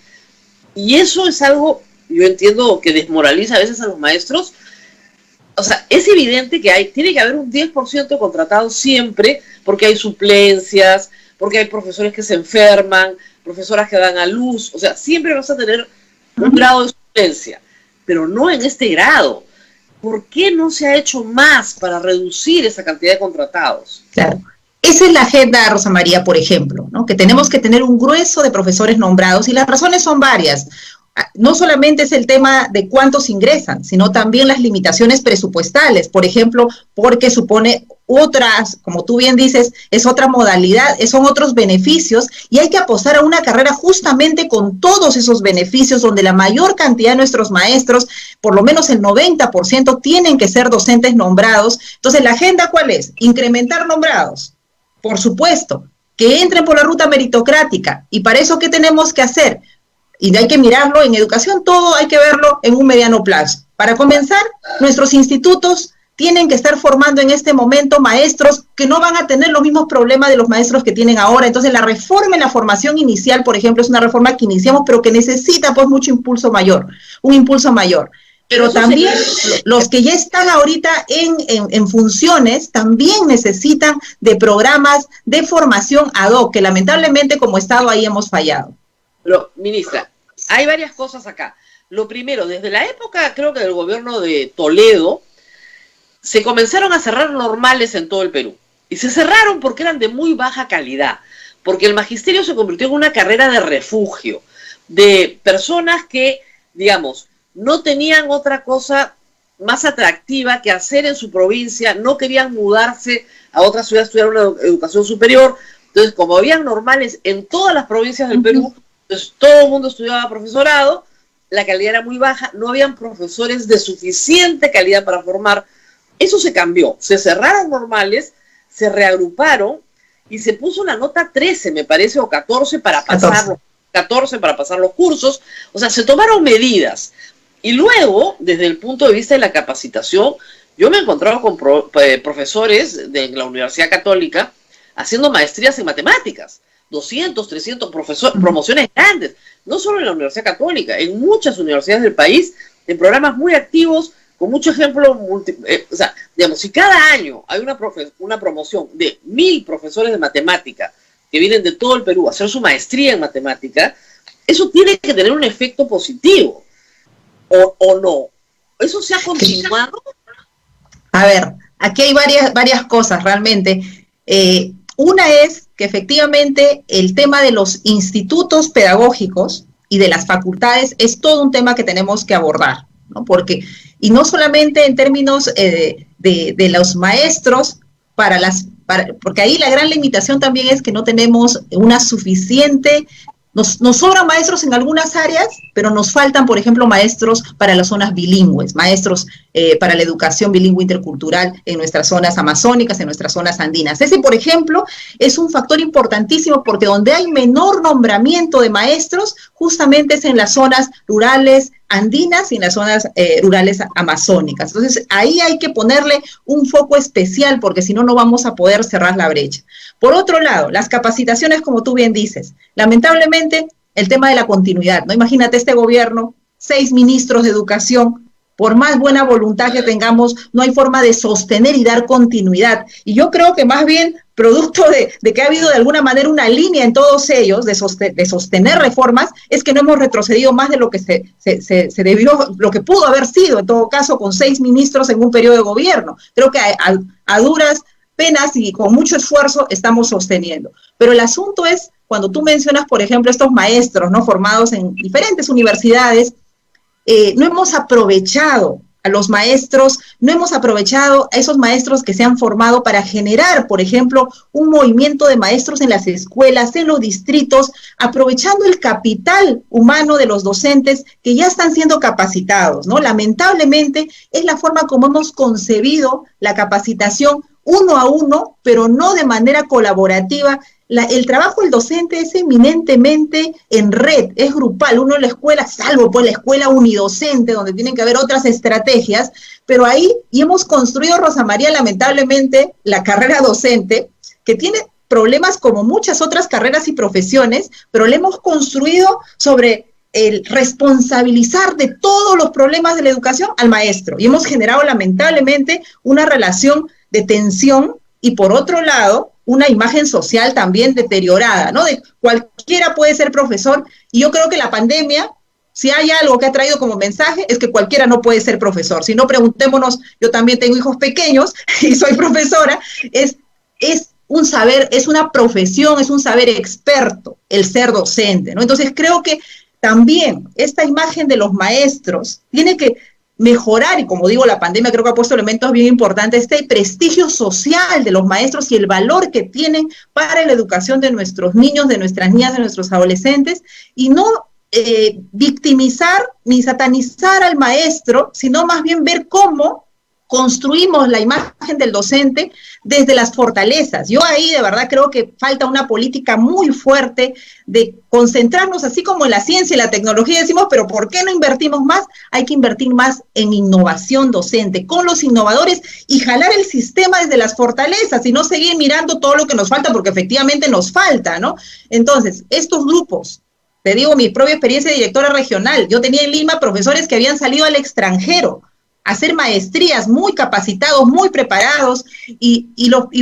Y eso es algo, yo entiendo, que desmoraliza a veces a los maestros. O sea, es evidente que tiene que haber un 10% de contratados siempre, porque hay suplencias, porque hay profesores que se enferman, profesoras que dan a luz. O sea, siempre vas a tener un grado de suplencia, pero no en este grado. ¿Por qué no se ha hecho más para reducir esa cantidad de contratados? Claro. Esa es la agenda, Rosa María, por ejemplo, ¿no? Que tenemos que tener un grueso de profesores nombrados y las razones son varias. No solamente es el tema de cuántos ingresan, sino también las limitaciones presupuestales, por ejemplo, porque supone otras, como tú bien dices, es otra modalidad, son otros beneficios y hay que apostar a una carrera justamente con todos esos beneficios donde la mayor cantidad de nuestros maestros, por lo menos el 90%, tienen que ser docentes nombrados. Entonces, ¿la agenda cuál es? Incrementar nombrados, por supuesto, que entren por la ruta meritocrática. ¿Y para eso qué tenemos que hacer? Y hay que mirarlo en educación, todo hay que verlo en un mediano plazo. Para comenzar, nuestros institutos tienen que estar formando en este momento maestros que no van a tener los mismos problemas de los maestros que tienen ahora. Entonces, la reforma en la formación inicial, por ejemplo, es una reforma que iniciamos, pero que necesita pues mucho impulso mayor, un impulso mayor. Pero también los que ya están ahorita en funciones también necesitan de programas de formación ad hoc, que lamentablemente como Estado ahí hemos fallado. Pero, ministra, hay varias cosas acá. Lo primero, desde la época, creo que del gobierno de Toledo, se comenzaron a cerrar normales en todo el Perú. Y se cerraron porque eran de muy baja calidad, porque el magisterio se convirtió en una carrera de refugio, de personas que, digamos, no tenían otra cosa más atractiva que hacer en su provincia, no querían mudarse a otra ciudad a estudiar una educación superior. Entonces, como habían normales en todas las provincias del Perú, entonces todo el mundo estudiaba profesorado, la calidad era muy baja, no habían profesores de suficiente calidad para formar. Eso se cambió, se cerraron normales, se reagruparon y se puso una nota 13, me parece, o 14 para pasar los cursos. O sea, se tomaron medidas. Y luego, desde el punto de vista de la capacitación, yo me he encontrado con profesores de la Universidad Católica haciendo maestrías en matemáticas. 200, 300 promociones grandes, no solo en la Universidad Católica, en muchas universidades del país, en programas muy activos, con mucho ejemplo, o sea, digamos, si cada año hay una promoción de 1000 profesores de matemática que vienen de todo el Perú a hacer su maestría en matemática, eso tiene que tener un efecto positivo, o no. ¿Eso se ha continuado? A ver, aquí hay varias cosas realmente. Una es que efectivamente el tema de los institutos pedagógicos y de las facultades es todo un tema que tenemos que abordar, ¿no? Porque, y no solamente en términos de los maestros, porque ahí la gran limitación también es que no tenemos una suficiente. Nos sobran maestros en algunas áreas, pero nos faltan, por ejemplo, maestros para las zonas bilingües, maestros para la educación bilingüe intercultural en nuestras zonas amazónicas, en nuestras zonas andinas. Ese, por ejemplo, es un factor importantísimo porque donde hay menor nombramiento de maestros, justamente es en las zonas rurales andinas y en las zonas rurales amazónicas. Entonces, ahí hay que ponerle un foco especial porque si no, no vamos a poder cerrar la brecha. Por otro lado, las capacitaciones, como tú bien dices, lamentablemente el tema de la continuidad, ¿no? Imagínate este gobierno, 6 ministros de educación, por más buena voluntad que tengamos, no hay forma de sostener y dar continuidad. Y yo creo que más bien, producto de que ha habido de alguna manera una línea en todos ellos de sostener reformas, es que no hemos retrocedido más de lo que se debió, lo que pudo haber sido, en todo caso, con 6 ministros en un periodo de gobierno. Creo que a duras penas y con mucho esfuerzo estamos sosteniendo. Pero el asunto es, cuando tú mencionas, por ejemplo, estos maestros, ¿no?, formados en diferentes universidades, no hemos aprovechado a los maestros, no hemos aprovechado a esos maestros que se han formado para generar, por ejemplo, un movimiento de maestros en las escuelas, en los distritos, aprovechando el capital humano de los docentes que ya están siendo capacitados, ¿no? Lamentablemente es la forma como hemos concebido la capacitación uno a uno, pero no de manera colaborativa. El trabajo del docente es eminentemente en red, es grupal. Uno en la escuela, salvo pues la escuela unidocente, donde tienen que haber otras estrategias, pero ahí, y hemos construido, Rosa María, lamentablemente, la carrera docente, que tiene problemas como muchas otras carreras y profesiones, pero le hemos construido sobre el responsabilizar de todos los problemas de la educación al maestro. Y hemos generado lamentablemente una relación de tensión y por otro lado, una imagen social también deteriorada, ¿no? De cualquiera puede ser profesor y yo creo que la pandemia, si hay algo que ha traído como mensaje, es que cualquiera no puede ser profesor. Si no, preguntémonos, yo también tengo hijos pequeños y soy profesora, es un saber, es una profesión, es un saber experto el ser docente, ¿no? Entonces creo que también esta imagen de los maestros tiene que mejorar, y como digo, la pandemia creo que ha puesto elementos bien importantes, este prestigio social de los maestros y el valor que tienen para la educación de nuestros niños, de nuestras niñas, de nuestros adolescentes, y no victimizar ni satanizar al maestro, sino más bien ver cómo construimos la imagen del docente desde las fortalezas. Yo ahí de verdad creo que falta una política muy fuerte de concentrarnos, así como en la ciencia y la tecnología decimos, pero ¿por qué no invertimos más? Hay que invertir más en innovación docente, con los innovadores y jalar el sistema desde las fortalezas y no seguir mirando todo lo que nos falta, porque efectivamente nos falta, ¿no? Entonces, estos grupos, te digo mi propia experiencia de directora regional, yo tenía en Lima profesores que habían salido al extranjero, hacer maestrías, muy capacitados, muy preparados, y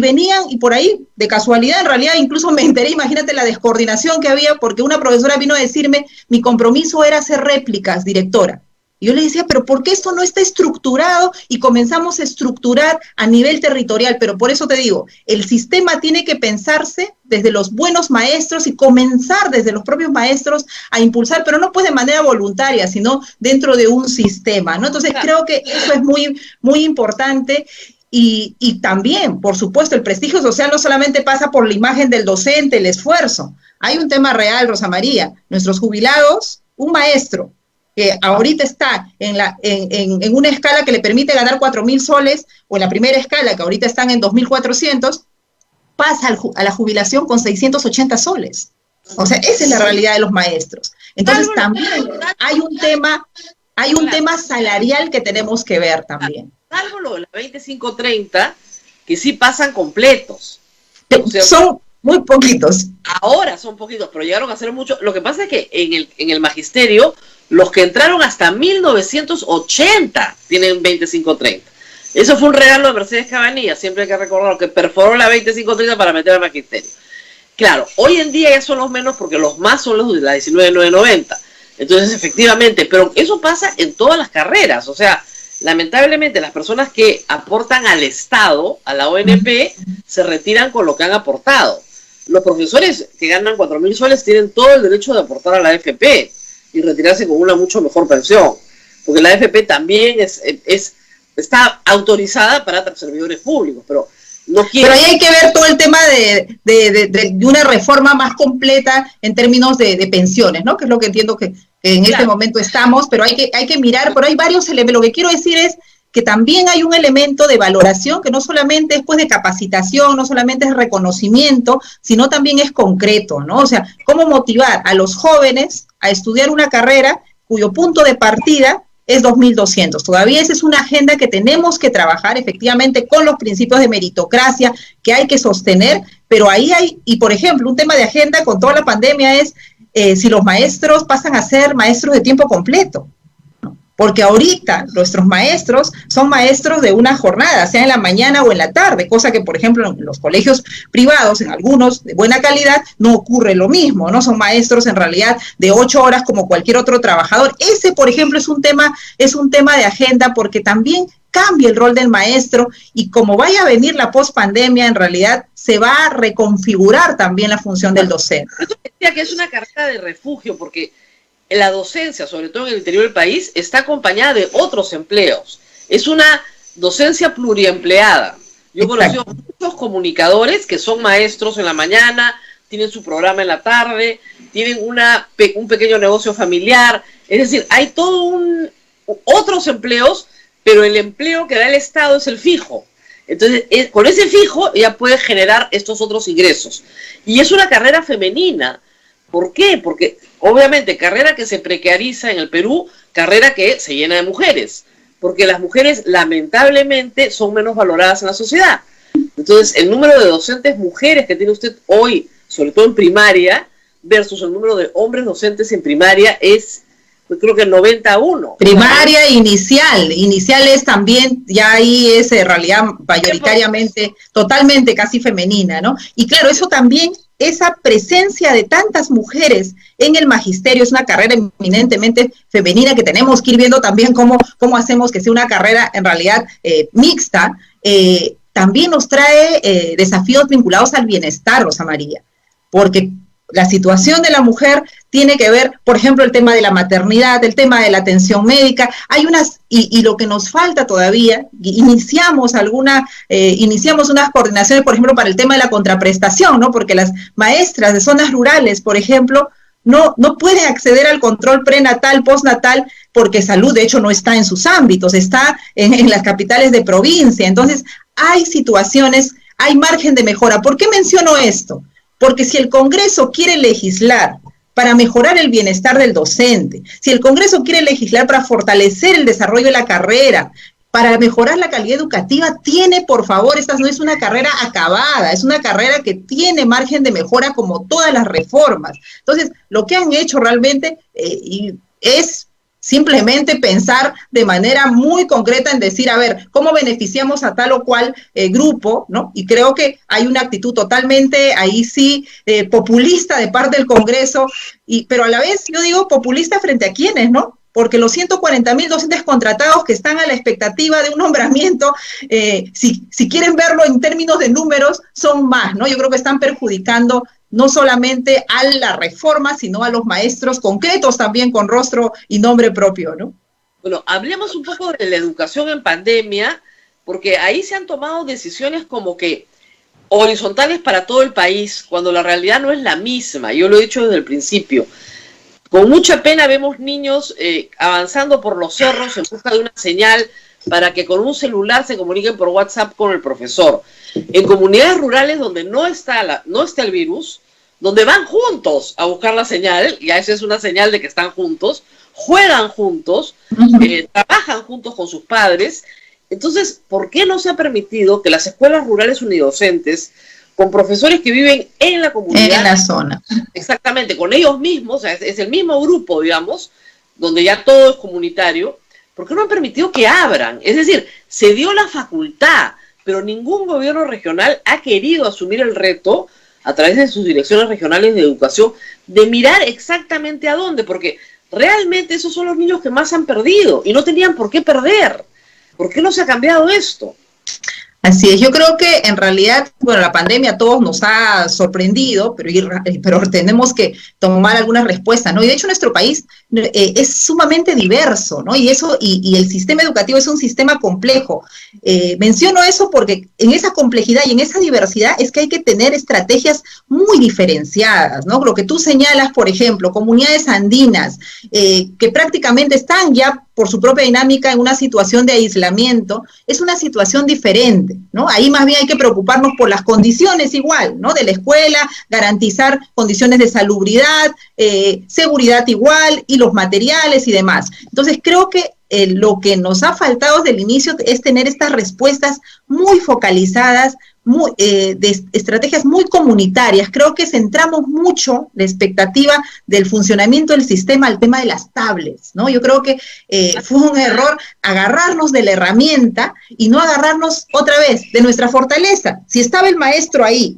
venían, y por ahí, de casualidad, en realidad, incluso me enteré, imagínate la descoordinación que había, porque una profesora vino a decirme, mi compromiso era hacer réplicas, directora. Y yo le decía, pero ¿por qué esto no está estructurado? Y comenzamos a estructurar a nivel territorial, pero por eso te digo, el sistema tiene que pensarse desde los buenos maestros y comenzar desde los propios maestros a impulsar, pero no pues de manera voluntaria, sino dentro de un sistema, ¿no? Entonces creo que eso es muy, muy importante. Y también, por supuesto, el prestigio social no solamente pasa por la imagen del docente, el esfuerzo. Hay un tema real, Rosa María, nuestros jubilados, un maestro que ahorita está en una escala que le permite ganar 4.000 soles, o en la primera escala, que ahorita están en 2.400, pasa a la jubilación con 680 soles. O sea, esa es la realidad de los maestros. Entonces también hay un tema salarial que tenemos que ver también. Salvo lo de la 2530, que sí pasan completos. O sea, son muy poquitos. Ahora son poquitos, pero llegaron a ser muchos. Lo que pasa es que en el magisterio, los que entraron hasta 1980 tienen 2530. Eso fue un regalo de Mercedes Cabanilla, siempre hay que recordar, que perforó la 2530 para meter al magisterio. Claro, hoy en día ya son los menos porque los más son los de la 19990. Entonces, efectivamente, pero eso pasa en todas las carreras. O sea, lamentablemente las personas que aportan al Estado, a la ONP, se retiran con lo que han aportado. Los profesores que ganan 4.000 soles tienen todo el derecho de aportar a la AFP y retirarse con una mucho mejor pensión, porque la AFP también está autorizada para servidores públicos, pero no quiere. Pero ahí hay que ver todo el tema de una reforma más completa en términos de pensiones, ¿no? Que es lo que entiendo que en este momento estamos, pero hay que mirar, pero hay varios elementos. Lo que quiero decir es que también hay un elemento de valoración que no solamente es pues de capacitación, no solamente es reconocimiento, sino también es concreto, ¿no? O sea, cómo motivar a los jóvenes a estudiar una carrera cuyo punto de partida es 2.200. Todavía esa es una agenda que tenemos que trabajar efectivamente con los principios de meritocracia que hay que sostener, pero ahí hay, y por ejemplo, un tema de agenda con toda la pandemia es si los maestros pasan a ser maestros de tiempo completo. Porque ahorita nuestros maestros son maestros de una jornada, sea en la mañana o en la tarde, cosa que, por ejemplo, en los colegios privados, en algunos de buena calidad, no ocurre lo mismo, ¿no? Son maestros en realidad de 8 horas como cualquier otro trabajador. Ese, por ejemplo, es un tema de agenda porque también cambia el rol del maestro y como vaya a venir la pospandemia, en realidad se va a reconfigurar también la función del docente. Yo decía que es una carrera de refugio porque la docencia, sobre todo en el interior del país, está acompañada de otros empleos. Es una docencia pluriempleada. Yo he conocido muchos comunicadores que son maestros en la mañana, tienen su programa en la tarde, tienen un pequeño negocio familiar. Es decir, hay otros empleos, pero el empleo que da el Estado es el fijo. Entonces, con ese fijo ya puede generar estos otros ingresos. Y es una carrera femenina. ¿Por qué? Porque obviamente carrera que se precariza en el Perú, carrera que se llena de mujeres, porque las mujeres lamentablemente son menos valoradas en la sociedad. Entonces Entonces, el número de docentes mujeres que tiene usted hoy, sobre todo en primaria, versus el número de hombres docentes en primaria es, pues, creo que 90-1. Primaria, iniciales también, ya ahí es en realidad mayoritariamente, totalmente casi femenina, ¿no? Y claro, eso también, esa presencia de tantas mujeres en el magisterio, es una carrera eminentemente femenina que tenemos que ir viendo también cómo hacemos que sea una carrera en realidad mixta, también nos trae desafíos vinculados al bienestar, Rosa María, porque la situación de la mujer tiene que ver, por ejemplo, el tema de la maternidad, el tema de la atención médica. Hay unas, y lo que nos falta todavía, iniciamos unas coordinaciones, por ejemplo, para el tema de la contraprestación, ¿no? Porque las maestras de zonas rurales, por ejemplo, no pueden acceder al control prenatal, postnatal, porque salud, de hecho, no está en sus ámbitos, está en las capitales de provincia. Entonces, hay situaciones, hay margen de mejora. ¿Por qué menciono esto? Porque si el Congreso quiere legislar para mejorar el bienestar del docente, si el Congreso quiere legislar para fortalecer el desarrollo de la carrera, para mejorar la calidad educativa, tiene, por favor, esta no es una carrera acabada, es una carrera que tiene margen de mejora como todas las reformas. Entonces, lo que han hecho realmente es simplemente pensar de manera muy concreta en decir, a ver, ¿cómo beneficiamos a tal o cual grupo? ¿No? Y creo que hay una actitud totalmente, ahí sí, populista de parte del Congreso, pero a la vez, yo digo, populista frente a quiénes, ¿no? Porque los 140.000 docentes contratados que están a la expectativa de un nombramiento, si quieren verlo en términos de números, son más, ¿no? Yo creo que están perjudicando no solamente a la reforma, sino a los maestros concretos también con rostro y nombre propio, ¿no? Bueno, hablemos un poco de la educación en pandemia, porque ahí se han tomado decisiones como que horizontales para todo el país, cuando la realidad no es la misma. Yo lo he dicho desde el principio. Con mucha pena vemos niños avanzando por los cerros en busca de una señal para que con un celular se comuniquen por WhatsApp con el profesor. En comunidades rurales donde no está el virus, donde van juntos a buscar la señal, ya esa es una señal de que están juntos, juegan juntos, trabajan juntos con sus padres. Entonces, ¿por qué no se ha permitido que las escuelas rurales unidocentes, con profesores que viven en la comunidad, en la zona, exactamente, con ellos mismos, o sea, es el mismo grupo, digamos, donde ya todo es comunitario, ¿por qué no han permitido que abran? Es decir, se dio la facultad, pero ningún gobierno regional ha querido asumir el reto, a través de sus direcciones regionales de educación, de mirar exactamente a dónde, porque realmente esos son los niños que más han perdido, y no tenían por qué perder. ¿Por qué no se ha cambiado esto? Así es, yo creo que en realidad, bueno, la pandemia a todos nos ha sorprendido, pero tenemos que tomar algunas respuestas, ¿no? Y de hecho nuestro país es sumamente diverso, ¿no? Y el sistema educativo es un sistema complejo. Menciono eso porque en esa complejidad y en esa diversidad es que hay que tener estrategias muy diferenciadas, ¿no? Lo que tú señalas, por ejemplo, comunidades andinas que prácticamente están ya por su propia dinámica en una situación de aislamiento, es una situación diferente, ¿no? Ahí más bien hay que preocuparnos por las condiciones igual, ¿no? De la escuela, garantizar condiciones de salubridad, seguridad igual, y los materiales y demás. Entonces creo que lo que nos ha faltado desde el inicio es tener estas respuestas muy focalizadas, de estrategias muy comunitarias. Creo que centramos mucho la expectativa del funcionamiento del sistema al tema de las tablets, ¿no? Yo creo que fue un error agarrarnos de la herramienta y no agarrarnos otra vez de nuestra fortaleza. Si estaba el maestro ahí,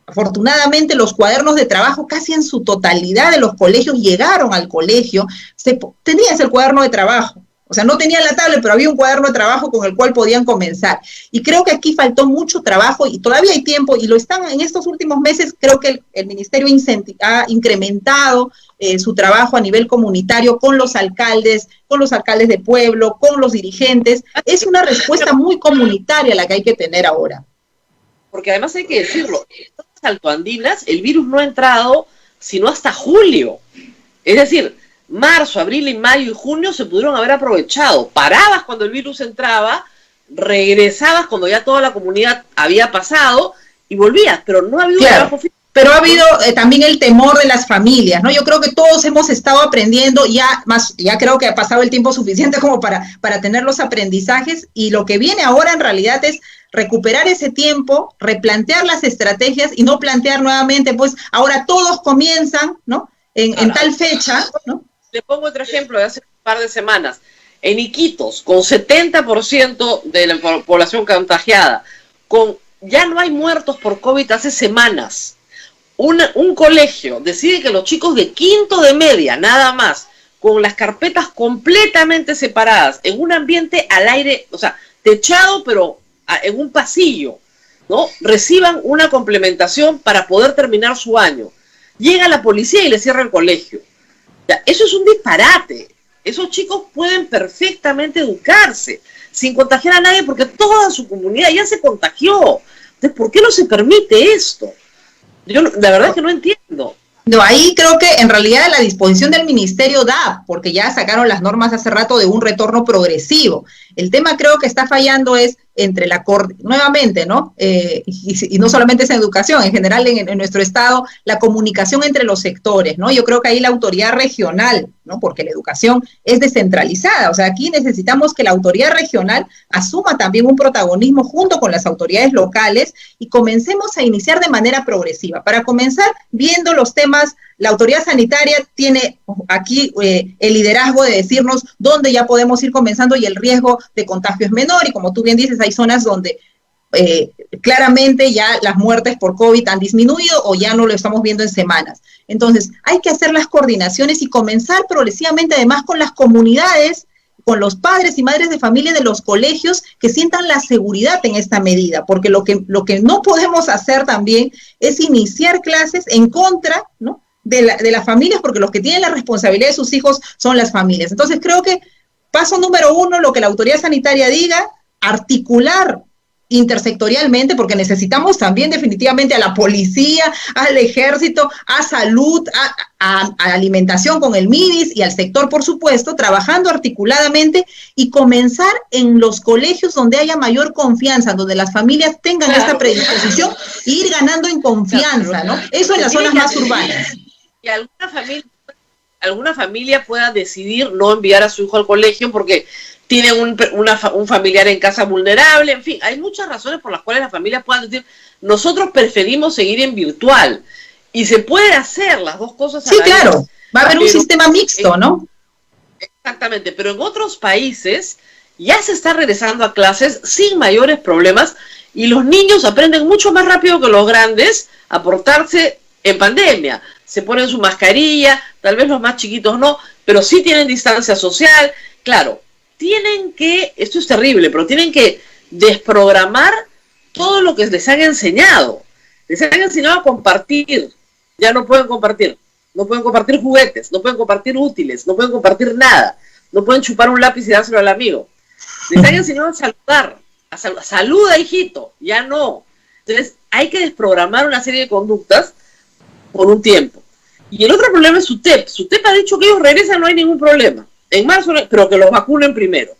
afortunadamente los cuadernos de trabajo casi en su totalidad de los colegios llegaron al colegio, tenías el cuaderno de trabajo. O sea, no tenían la tablet, pero había un cuaderno de trabajo con el cual podían comenzar. Y creo que aquí faltó mucho trabajo y todavía hay tiempo, y lo están en estos últimos meses. Creo que el Ministerio ha incrementado su trabajo a nivel comunitario con los alcaldes de pueblo, con los dirigentes. Es una respuesta muy comunitaria la que hay que tener ahora. Porque además hay que decirlo, en estas altoandinas el virus no ha entrado sino hasta julio. Es decir, marzo, abril, y mayo y junio se pudieron haber aprovechado. Parabas cuando el virus entraba, regresabas cuando ya toda la comunidad había pasado y volvías, pero no ha habido trabajo físico. Pero ha habido también el temor de las familias, ¿no? Yo creo que todos hemos estado aprendiendo, ya creo que ha pasado el tiempo suficiente como para tener los aprendizajes, y lo que viene ahora en realidad es recuperar ese tiempo, replantear las estrategias y no plantear nuevamente, pues ahora todos comienzan, ¿no? En tal fecha, ¿no? Le pongo otro ejemplo de hace un par de semanas. En Iquitos, con 70% de la población contagiada, ya no hay muertos por COVID hace semanas. Un colegio decide que los chicos de quinto de media, nada más, con las carpetas completamente separadas, en un ambiente al aire, o sea, techado, pero en un pasillo, ¿no? Reciban una complementación para poder terminar su año. Llega la policía y les cierra el colegio. O sea, eso es un disparate. Esos chicos pueden perfectamente educarse sin contagiar a nadie porque toda su comunidad ya se contagió. Entonces, ¿por qué no se permite esto? Yo la verdad es que no entiendo. No, ahí creo que en realidad la disposición del ministerio da, porque ya sacaron las normas hace rato de un retorno progresivo. El tema creo que está fallando es entre nuevamente, ¿no? Y no solamente es en educación, en general en nuestro estado, la comunicación entre los sectores, ¿no? Yo creo que ahí la autoridad regional, ¿no? Porque la educación es descentralizada, o sea, aquí necesitamos que la autoridad regional asuma también un protagonismo junto con las autoridades locales y comencemos a iniciar de manera progresiva. Para comenzar, viendo los temas, la autoridad sanitaria tiene aquí el liderazgo de decirnos dónde ya podemos ir comenzando y el riesgo de contagio es menor, y como tú bien dices, hay zonas donde claramente ya las muertes por COVID han disminuido o ya no lo estamos viendo en semanas. Entonces, hay que hacer las coordinaciones y comenzar progresivamente, además, con las comunidades, con los padres y madres de familia de los colegios que sientan la seguridad en esta medida, porque lo que no podemos hacer también es iniciar clases en contra, ¿no?, de las familias, porque los que tienen la responsabilidad de sus hijos son las familias. Entonces, creo que paso número 1, lo que la autoridad sanitaria diga, articular intersectorialmente, porque necesitamos también definitivamente a la policía, al ejército, a salud, a alimentación con el MIDIS y al sector, por supuesto, trabajando articuladamente y comenzar en los colegios donde haya mayor confianza, donde las familias tengan esta predisposición e ir ganando en confianza, ¿no? Eso en las zonas más urbanas. Y alguna familia pueda decidir no enviar a su hijo al colegio porque tienen un familiar en casa vulnerable, en fin, hay muchas razones por las cuales las familias puedan decir, nosotros preferimos seguir en virtual, y se puede hacer las dos cosas a la vez. Sí, claro, va a haber un sistema mixto, ¿no? Exactamente, pero en otros países ya se está regresando a clases sin mayores problemas, y los niños aprenden mucho más rápido que los grandes a portarse en pandemia. Se ponen su mascarilla, tal vez los más chiquitos no, pero sí tienen distancia social. Claro, esto es terrible, pero tienen que desprogramar todo lo que les han enseñado. Les han enseñado a compartir, ya no pueden compartir juguetes, no pueden compartir útiles, no pueden compartir nada, no pueden chupar un lápiz y dárselo al amigo. Les han enseñado a saludar, saluda hijito, ya no. Entonces hay que desprogramar una serie de conductas por un tiempo. Y el otro problema es SUTEP. SUTEP ha dicho que ellos regresan, no hay ningún problema. En marzo, pero que los vacunen primero.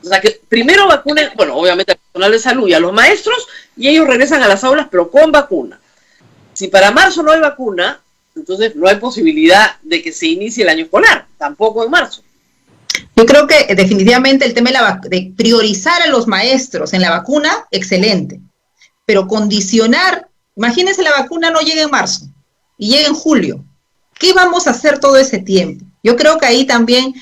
O sea, que primero vacunen, bueno, obviamente al personal de salud y a los maestros, y ellos regresan a las aulas, pero con vacuna. Si para marzo no hay vacuna, entonces no hay posibilidad de que se inicie el año escolar, tampoco en marzo. Yo creo que definitivamente el tema de priorizar a los maestros en la vacuna, excelente. Pero condicionar, imagínense la vacuna no llega en marzo y llega en julio. ¿Qué vamos a hacer todo ese tiempo? Yo creo que ahí también,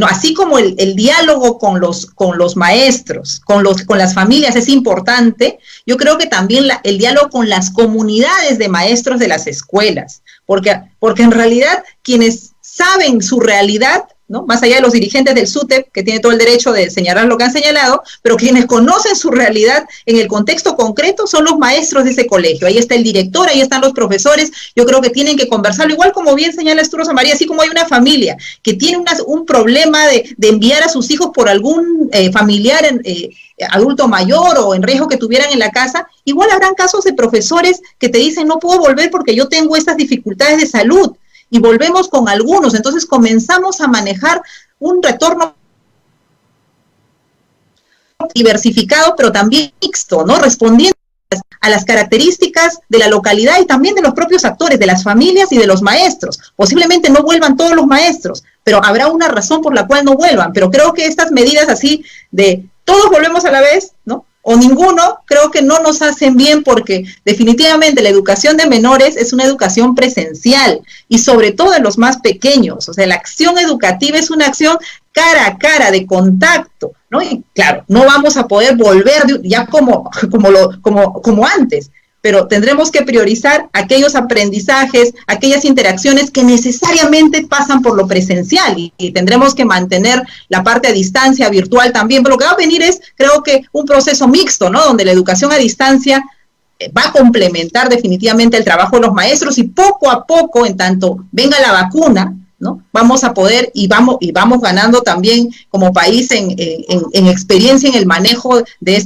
así como el diálogo con los maestros, con las familias es importante, yo creo que también el diálogo con las comunidades de maestros de las escuelas, porque en realidad quienes saben su realidad, ¿no?, más allá de los dirigentes del SUTEP, que tiene todo el derecho de señalar lo que han señalado, pero quienes conocen su realidad en el contexto concreto son los maestros de ese colegio. Ahí está el director, ahí están los profesores. Yo creo que tienen que conversarlo, igual como bien señala tú, Rosa María, así como hay una familia que tiene un problema de enviar a sus hijos por algún familiar adulto mayor o en riesgo que tuvieran en la casa, igual habrán casos de profesores que te dicen, no puedo volver porque yo tengo estas dificultades de salud. Y volvemos con algunos, entonces comenzamos a manejar un retorno diversificado, pero también mixto, ¿no?, respondiendo a las características de la localidad y también de los propios actores, de las familias y de los maestros. Posiblemente no vuelvan todos los maestros, pero habrá una razón por la cual no vuelvan. Pero creo que estas medidas así de todos volvemos a la vez, ¿no?, o ninguno, creo que no nos hacen bien, porque definitivamente la educación de menores es una educación presencial y sobre todo en los más pequeños. O sea, la acción educativa es una acción cara a cara, de contacto, ¿no? Y claro, no vamos a poder volver ya como antes, pero tendremos que priorizar aquellos aprendizajes, aquellas interacciones que necesariamente pasan por lo presencial, y tendremos que mantener la parte a distancia, virtual también, pero lo que va a venir es, creo que, un proceso mixto, ¿no? Donde la educación a distancia va a complementar definitivamente el trabajo de los maestros, y poco a poco, en tanto venga la vacuna, ¿no? Vamos a poder y vamos ganando también como país en experiencia en el manejo de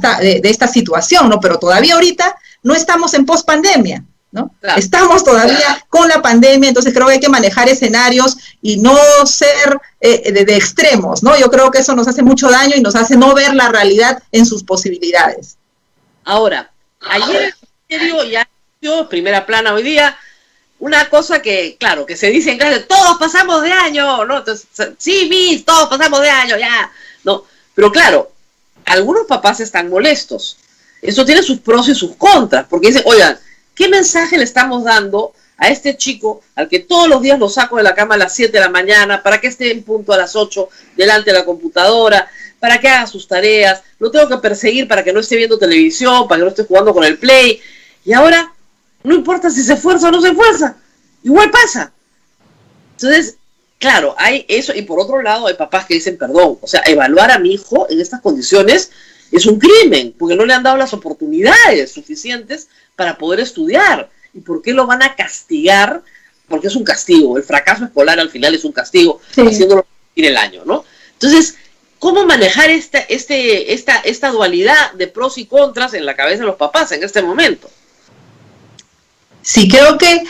esta situación, ¿no? Pero todavía ahorita no estamos en pospandemia, ¿no? Claro. Estamos todavía con la pandemia, entonces creo que hay que manejar escenarios y no ser de extremos, ¿no? Yo creo que eso nos hace mucho daño y nos hace no ver la realidad en sus posibilidades. Ahora, ayer el ministerio ya dio primera plana hoy día una cosa que, claro, que se dice en clase, todos pasamos de año, ¿no? Entonces, sí, Miss, todos pasamos de año, ya, ¿no? Pero claro, algunos papás están molestos. Eso tiene sus pros y sus contras, porque dicen, oigan, ¿qué mensaje le estamos dando a este chico al que todos los días lo saco de la cama a las 7 de la mañana para que esté en punto a las 8 delante de la computadora, para que haga sus tareas, lo tengo que perseguir para que no esté viendo televisión, para que no esté jugando con el Play, y ahora no importa si se esfuerza o no se esfuerza, igual pasa? Entonces, claro, hay eso, y por otro lado hay papás que dicen, perdón, o sea, evaluar a mi hijo en estas condiciones es un crimen, porque no le han dado las oportunidades suficientes para poder estudiar. ¿Y por qué lo van a castigar? Porque es un castigo, el fracaso escolar al final es un castigo, sí, haciéndolo repetir el año, ¿no? Entonces, ¿cómo manejar esta dualidad de pros y contras en la cabeza de los papás en este momento? Sí, creo que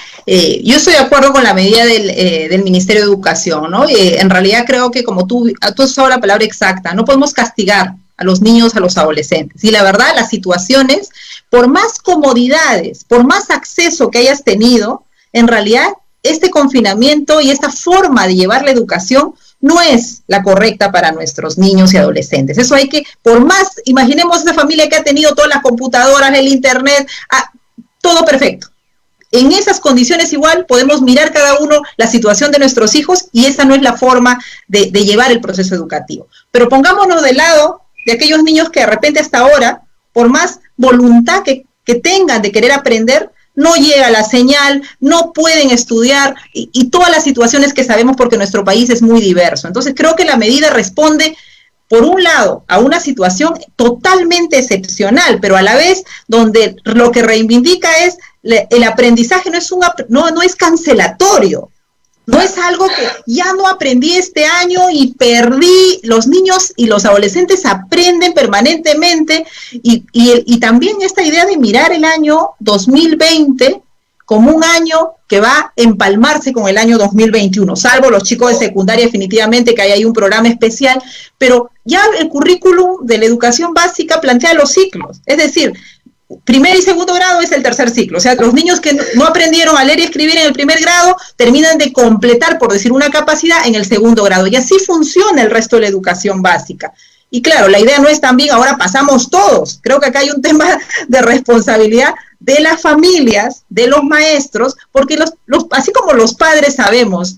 yo estoy de acuerdo con la medida del Ministerio de Educación, ¿no? En realidad creo que, como tú has usado la palabra exacta, no podemos castigar a los niños, a los adolescentes. Y la verdad, las situaciones, por más comodidades, por más acceso que hayas tenido, en realidad este confinamiento y esta forma de llevar la educación no es la correcta para nuestros niños y adolescentes. Eso hay que, por más, imaginemos esa familia que ha tenido todas las computadoras, el internet, todo perfecto. En esas condiciones igual podemos mirar cada uno la situación de nuestros hijos, y esa no es la forma de llevar el proceso educativo. Pero pongámonos del lado de aquellos niños que de repente hasta ahora, por más voluntad que tengan de querer aprender, no llega la señal, no pueden estudiar, y todas las situaciones que sabemos, porque nuestro país es muy diverso. Entonces creo que la medida responde, por un lado, a una situación totalmente excepcional, pero a la vez donde lo que reivindica es el aprendizaje, no es cancelatorio. No es algo que ya no aprendí este año y perdí. Los niños y los adolescentes aprenden permanentemente, y también esta idea de mirar el año 2020 como un año que va a empalmarse con el año 2021, salvo los chicos de secundaria, definitivamente que hay ahí un programa especial, pero ya el currículum de la educación básica plantea los ciclos, es decir, primer y segundo grado es el tercer ciclo. O sea, los niños que no aprendieron a leer y escribir en el primer grado terminan de completar, por decir, una capacidad en el segundo grado. Y así funciona el resto de la educación básica. Y claro, la idea no es también ahora pasamos todos. Creo que acá hay un tema de responsabilidad de las familias, de los maestros, porque así como los padres sabemos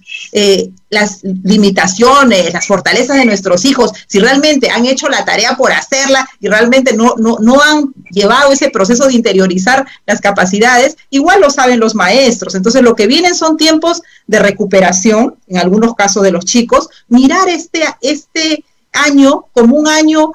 las limitaciones, las fortalezas de nuestros hijos, si realmente han hecho la tarea por hacerla y realmente no han llevado ese proceso de interiorizar las capacidades, igual lo saben los maestros. Entonces lo que vienen son tiempos de recuperación, en algunos casos de los chicos, mirar este año como un año,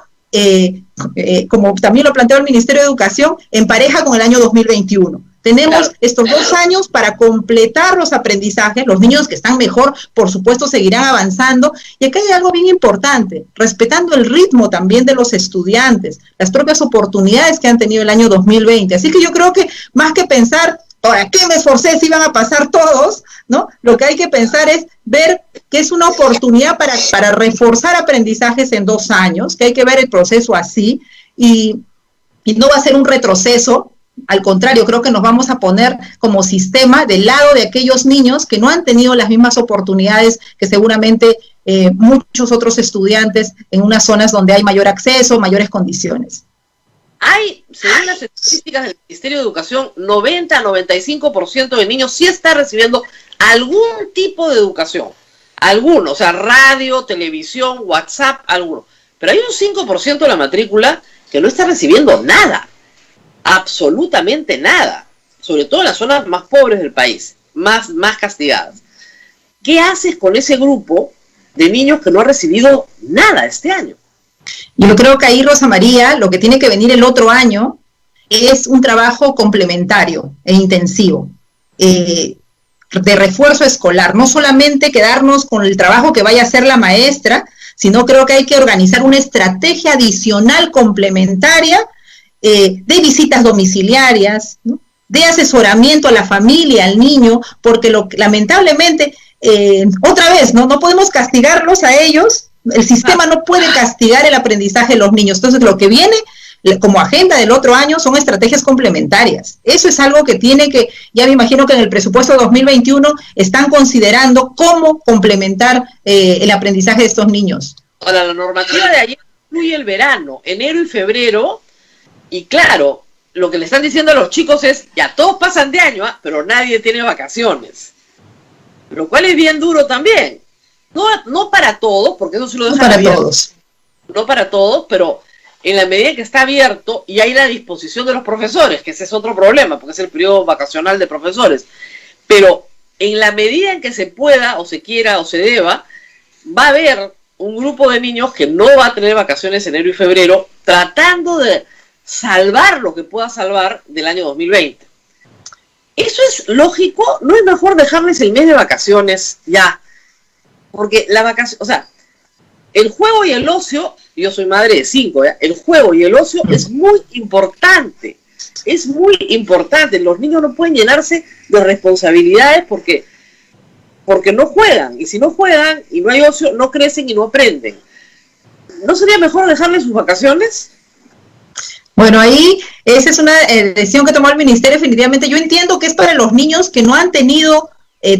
como también lo planteó el Ministerio de Educación, en pareja con el año 2021. Tenemos estos 2 años para completar los aprendizajes. Los niños que están mejor, por supuesto, seguirán avanzando. Y acá hay algo bien importante, respetando el ritmo también de los estudiantes, las propias oportunidades que han tenido el año 2020. Así que yo creo que más que pensar, ¿para qué me esforcé si iban a pasar todos?, ¿no? Lo que hay que pensar es ver que es una oportunidad para reforzar aprendizajes en 2 años, que hay que ver el proceso así, y no va a ser un retroceso. Al contrario, creo que nos vamos a poner como sistema del lado de aquellos niños que no han tenido las mismas oportunidades que seguramente muchos otros estudiantes en unas zonas donde hay mayor acceso, mayores condiciones. Hay, según las estadísticas del Ministerio de Educación, 90-95% de niños sí está recibiendo algún tipo de educación. Alguno, o sea, radio, televisión, WhatsApp, alguno. Pero hay un 5% de la matrícula que no está recibiendo nada. Absolutamente nada. Sobre todo en las zonas más pobres del país, más castigadas. ¿Qué haces con ese grupo de niños que no ha recibido nada este año? Yo creo que ahí, Rosa María, lo que tiene que venir el otro año es un trabajo complementario e intensivo, de refuerzo escolar. No solamente quedarnos con el trabajo que vaya a hacer la maestra, sino creo que hay que organizar una estrategia adicional complementaria de visitas domiciliarias, ¿no?, de asesoramiento a la familia, al niño, porque lamentablemente, otra vez, no podemos castigarlos a ellos. El sistema no puede castigar el aprendizaje de los niños. Entonces, lo que viene como agenda del otro año son estrategias complementarias. Eso es algo que tiene que, ya me imagino que en el presupuesto 2021 están considerando cómo complementar el aprendizaje de estos niños. Ahora, la normativa de ayer incluye el verano, enero y febrero, y claro, lo que le están diciendo a los chicos es, ya todos pasan de año, pero nadie tiene vacaciones. Lo cual es bien duro también. No para todos, porque eso sí lo dejan abierto. Todos. No para todos, pero en la medida que está abierto y hay la disposición de los profesores, que ese es otro problema, porque es el periodo vacacional de profesores. Pero en la medida en que se pueda, o se quiera, o se deba, va a haber un grupo de niños que no va a tener vacaciones en enero y febrero, tratando de salvar lo que pueda salvar del año 2020. ¿Eso es lógico? ¿No es mejor dejarles el mes de vacaciones ya? Porque la vacación, o sea, el juego y el ocio, yo soy madre de 5, ¿ya? El juego y el ocio es muy importante. Es muy importante. Los niños no pueden llenarse de responsabilidades porque no juegan. Y si no juegan y no hay ocio, no crecen y no aprenden. ¿No sería mejor dejarles sus vacaciones? Bueno, ahí esa es una decisión que tomó el ministerio definitivamente. Yo entiendo que es para los niños que no han tenido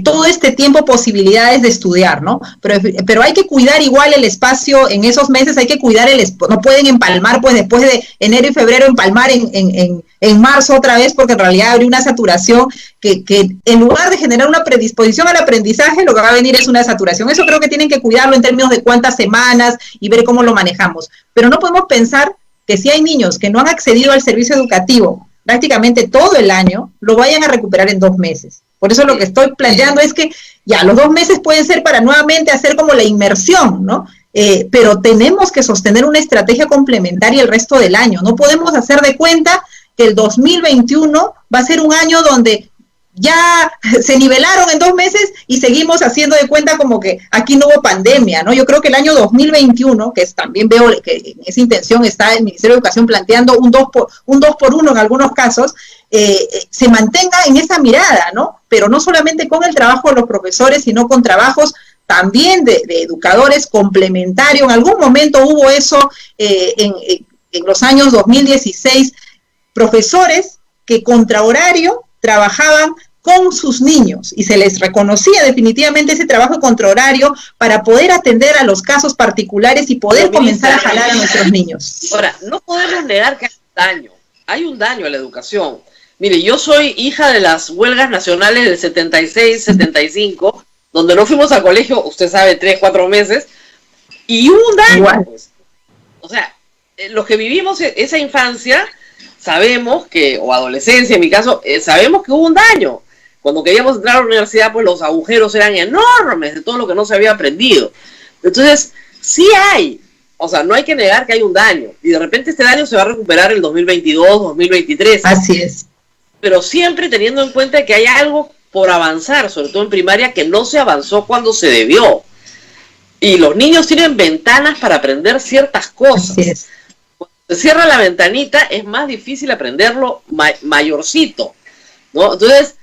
todo este tiempo posibilidades de estudiar, ¿no? Pero hay que cuidar igual el espacio en esos meses, hay que cuidar no pueden empalmar, pues después de enero y febrero empalmar en marzo otra vez, porque en realidad habría una saturación que en lugar de generar una predisposición al aprendizaje, lo que va a venir es una saturación. Eso creo que tienen que cuidarlo en términos de cuántas semanas y ver cómo lo manejamos. Pero no podemos pensar que si hay niños que no han accedido al servicio educativo prácticamente todo el año, lo vayan a recuperar en 2 meses. Por eso lo que estoy planteando es que ya los 2 meses pueden ser para nuevamente hacer como la inmersión, ¿no? Pero tenemos que sostener una estrategia complementaria el resto del año. No podemos hacer de cuenta que el 2021 va a ser un año donde ya se nivelaron en 2 meses y seguimos haciendo de cuenta como que aquí no hubo pandemia, ¿no? Yo creo que el año 2021, que también veo que en esa intención está el Ministerio de Educación planteando un 2 por 1 en algunos casos, se mantenga en esa mirada, ¿no? Pero no solamente con el trabajo de los profesores, sino con trabajos también de educadores complementarios. En algún momento hubo eso en los años 2016, profesores que contra horario trabajaban con sus niños y se les reconocía definitivamente ese trabajo contrahorario para poder atender a los casos particulares y poder comenzar a jalar a nuestros niños. Ahora, no podemos negar que hay un daño a la educación. Mire, yo soy hija de las huelgas nacionales del 76, 75, donde no fuimos al colegio, usted sabe, 3, 4 meses, y hubo un daño. Pues. O sea, los que vivimos esa infancia sabemos que, o adolescencia en mi caso, sabemos que hubo un daño. Cuando queríamos entrar a la universidad, pues los agujeros eran enormes de todo lo que no se había aprendido. Entonces, sí hay, o sea, no hay que negar que hay un daño. Y de repente este daño se va a recuperar en el 2022, 2023. Así es. Pero siempre teniendo en cuenta que hay algo por avanzar, sobre todo en primaria, que no se avanzó cuando se debió. Y los niños tienen ventanas para aprender ciertas cosas. Así es. Se cierra la ventanita, es más difícil aprenderlo mayorcito, ¿no? Entonces,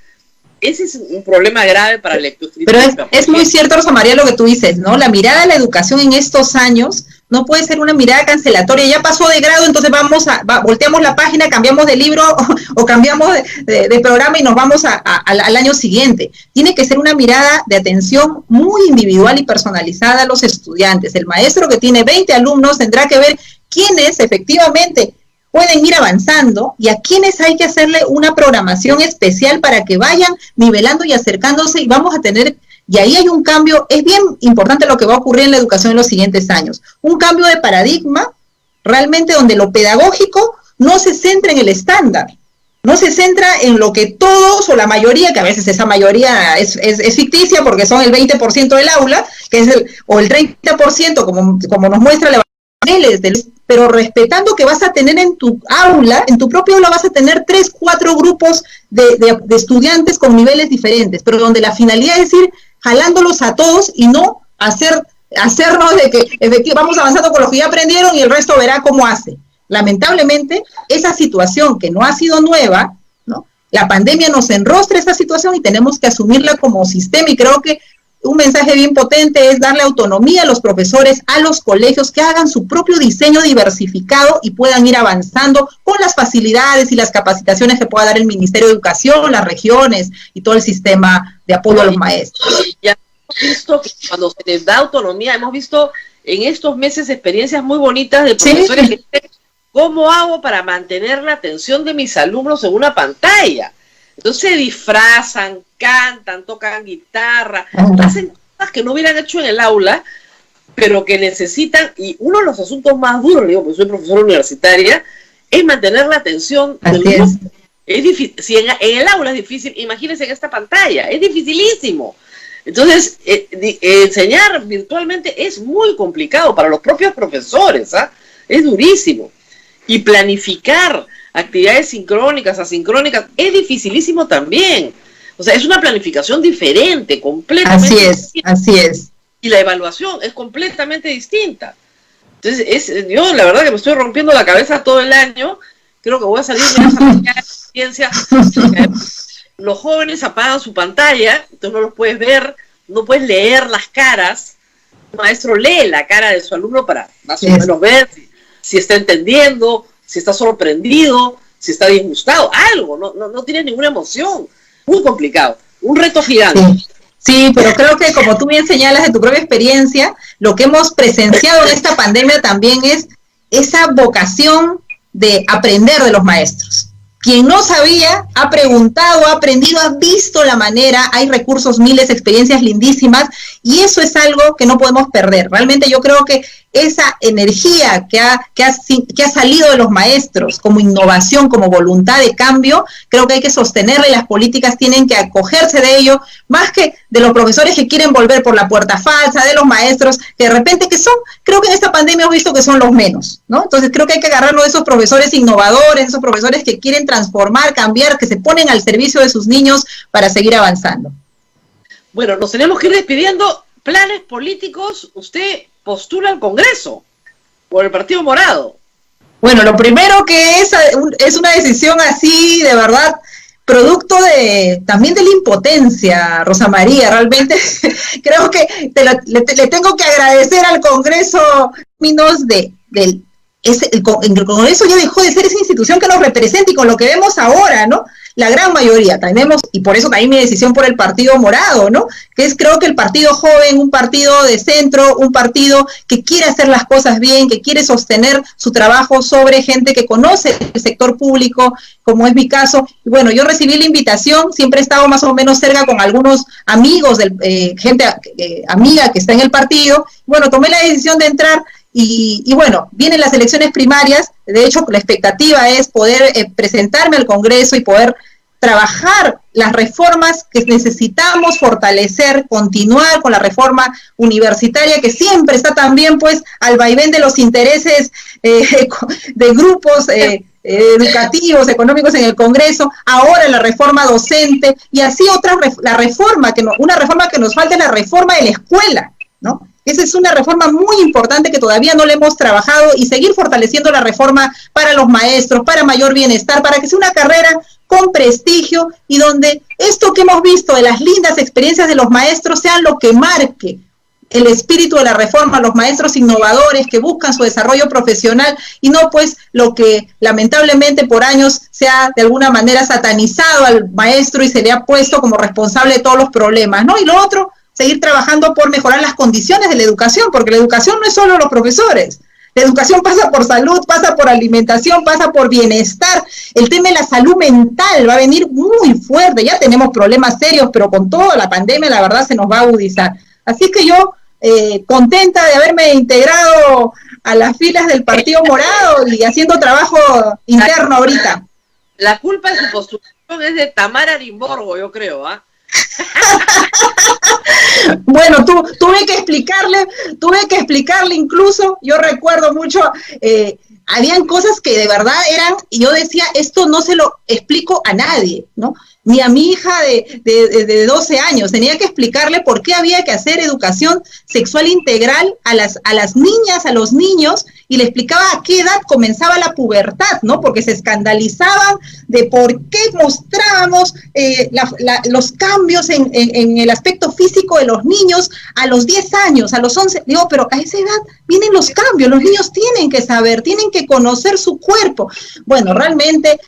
ese es un problema grave para la lectoescritura. Pero es muy cierto, Rosa María, lo que tú dices, ¿no? La mirada a la educación en estos años no puede ser una mirada cancelatoria. Ya pasó de grado, entonces volteamos la página, cambiamos de libro o cambiamos de programa y nos vamos al año siguiente. Tiene que ser una mirada de atención muy individual y personalizada a los estudiantes. El maestro que tiene 20 alumnos tendrá que ver quiénes efectivamente pueden ir avanzando y a quienes hay que hacerle una programación especial para que vayan nivelando y acercándose, y vamos a tener, y ahí hay un cambio, es bien importante lo que va a ocurrir en la educación en los siguientes años, un cambio de paradigma realmente donde lo pedagógico no se centra en el estándar, no se centra en lo que todos o la mayoría, que a veces esa mayoría es ficticia porque son el 20% del aula, que es o el 30%, como nos muestra la pero respetando que vas a tener en tu aula, en tu propio aula vas a tener 3, 4 grupos de estudiantes con niveles diferentes, pero donde la finalidad es ir jalándolos a todos y no hacernos de que efectivamente vamos avanzando con los que ya aprendieron y el resto verá cómo hace. Lamentablemente, esa situación que no ha sido nueva, ¿no? La pandemia nos enrostra esa situación y tenemos que asumirla como sistema, y creo que un mensaje bien potente es darle autonomía a los profesores, a los colegios, que hagan su propio diseño diversificado y puedan ir avanzando con las facilidades y las capacitaciones que pueda dar el Ministerio de Educación, las regiones y todo el sistema de apoyo a los maestros. Ya hemos visto que cuando se les da autonomía, hemos visto en estos meses experiencias muy bonitas de profesores que dicen, ¿cómo hago para mantener la atención de mis alumnos en una pantalla? Entonces se disfrazan, cantan, tocan guitarra, hacen cosas que no hubieran hecho en el aula, pero que necesitan, y uno de los asuntos más duros, digo, porque soy profesora universitaria, es mantener la atención del grupo. Es difícil, si en el aula es difícil, imagínense en esta pantalla, es dificilísimo. Entonces, enseñar virtualmente es muy complicado para los propios profesores, es durísimo. Y planificar actividades sincrónicas, asincrónicas, es dificilísimo también. O sea, es una planificación diferente, completamente distinta. Así es. Y la evaluación es completamente distinta. Entonces, yo la verdad que me estoy rompiendo la cabeza todo el año. Creo que voy a salir de esa experiencia. Los jóvenes apagan su pantalla, entonces no los puedes ver, no puedes leer las caras. El maestro lee la cara de su alumno para más o menos ver si está entendiendo, si está sorprendido, si está disgustado, algo, no tiene ninguna emoción. Muy complicado, un reto gigante. Sí, pero creo que como tú bien señalas de tu propia experiencia, lo que hemos presenciado en esta pandemia también es esa vocación de aprender de los maestros. Quien no sabía, ha preguntado, ha aprendido, ha visto la manera, hay recursos, miles, experiencias lindísimas, y eso es algo que no podemos perder. Realmente yo creo que esa energía que ha salido de los maestros como innovación, como voluntad de cambio, creo que hay que sostenerla, y las políticas tienen que acogerse de ello, más que de los profesores que quieren volver por la puerta falsa, de los maestros que de repente creo que en esta pandemia hemos visto que son los menos, ¿no? Entonces creo que hay que agarrarnos de esos profesores innovadores, esos profesores que quieren transformar, cambiar, que se ponen al servicio de sus niños para seguir avanzando. Bueno, nos tenemos que ir despidiendo. Planes políticos, usted postula al Congreso por el Partido Morado. Bueno, lo primero que es una decisión así, de verdad, producto también de la impotencia, Rosa María. Realmente creo que le tengo que agradecer al Congreso términos el Congreso ya dejó de ser esa institución que nos representa, y con lo que vemos ahora, ¿no? La gran mayoría tenemos, y por eso también mi decisión por el Partido Morado, ¿no? Que es, creo que el partido joven, un partido de centro, un partido que quiere hacer las cosas bien, que quiere sostener su trabajo sobre gente que conoce el sector público, como es mi caso. Y bueno, yo recibí la invitación, siempre he estado más o menos cerca con algunos amigos, gente amiga que está en el partido. Bueno, tomé la decisión de entrar. Y bueno, vienen las elecciones primarias. De hecho, la expectativa es poder presentarme al Congreso y poder trabajar las reformas que necesitamos fortalecer, continuar con la reforma universitaria, que siempre está también pues al vaivén de los intereses de grupos educativos, económicos en el Congreso. Ahora la reforma docente, y así una reforma que nos falta es la reforma de la escuela, ¿no? Esa es una reforma muy importante que todavía no le hemos trabajado, y seguir fortaleciendo la reforma para los maestros, para mayor bienestar, para que sea una carrera con prestigio, y donde esto que hemos visto de las lindas experiencias de los maestros sean lo que marque el espíritu de la reforma, los maestros innovadores que buscan su desarrollo profesional, y no pues lo que lamentablemente por años se ha de alguna manera satanizado al maestro y se le ha puesto como responsable de todos los problemas, ¿no? Y lo otro, seguir trabajando por mejorar las condiciones de la educación, porque la educación no es solo los profesores. La educación pasa por salud, pasa por alimentación, pasa por bienestar. El tema de la salud mental va a venir muy fuerte. Ya tenemos problemas serios, pero con toda la pandemia, la verdad, se nos va a agudizar. Así que yo, contenta de haberme integrado a las filas del Partido Morado y haciendo trabajo interno ahorita. La culpa de su postulación es de Tamara Arimborgo, yo creo, ¿ah? Bueno, tuve que explicarle incluso, yo recuerdo mucho, habían cosas que de verdad eran, y yo decía, esto no se lo explico a nadie, ¿no? Ni a mi hija de 12 años, tenía que explicarle por qué había que hacer educación sexual integral a las niñas, a los niños, y le explicaba a qué edad comenzaba la pubertad, ¿no? Porque se escandalizaban de por qué mostrábamos los cambios en el aspecto físico de los niños a los 10 años, a los 11. Digo, pero a esa edad vienen los cambios, los niños tienen que saber, tienen que conocer su cuerpo. Bueno, realmente...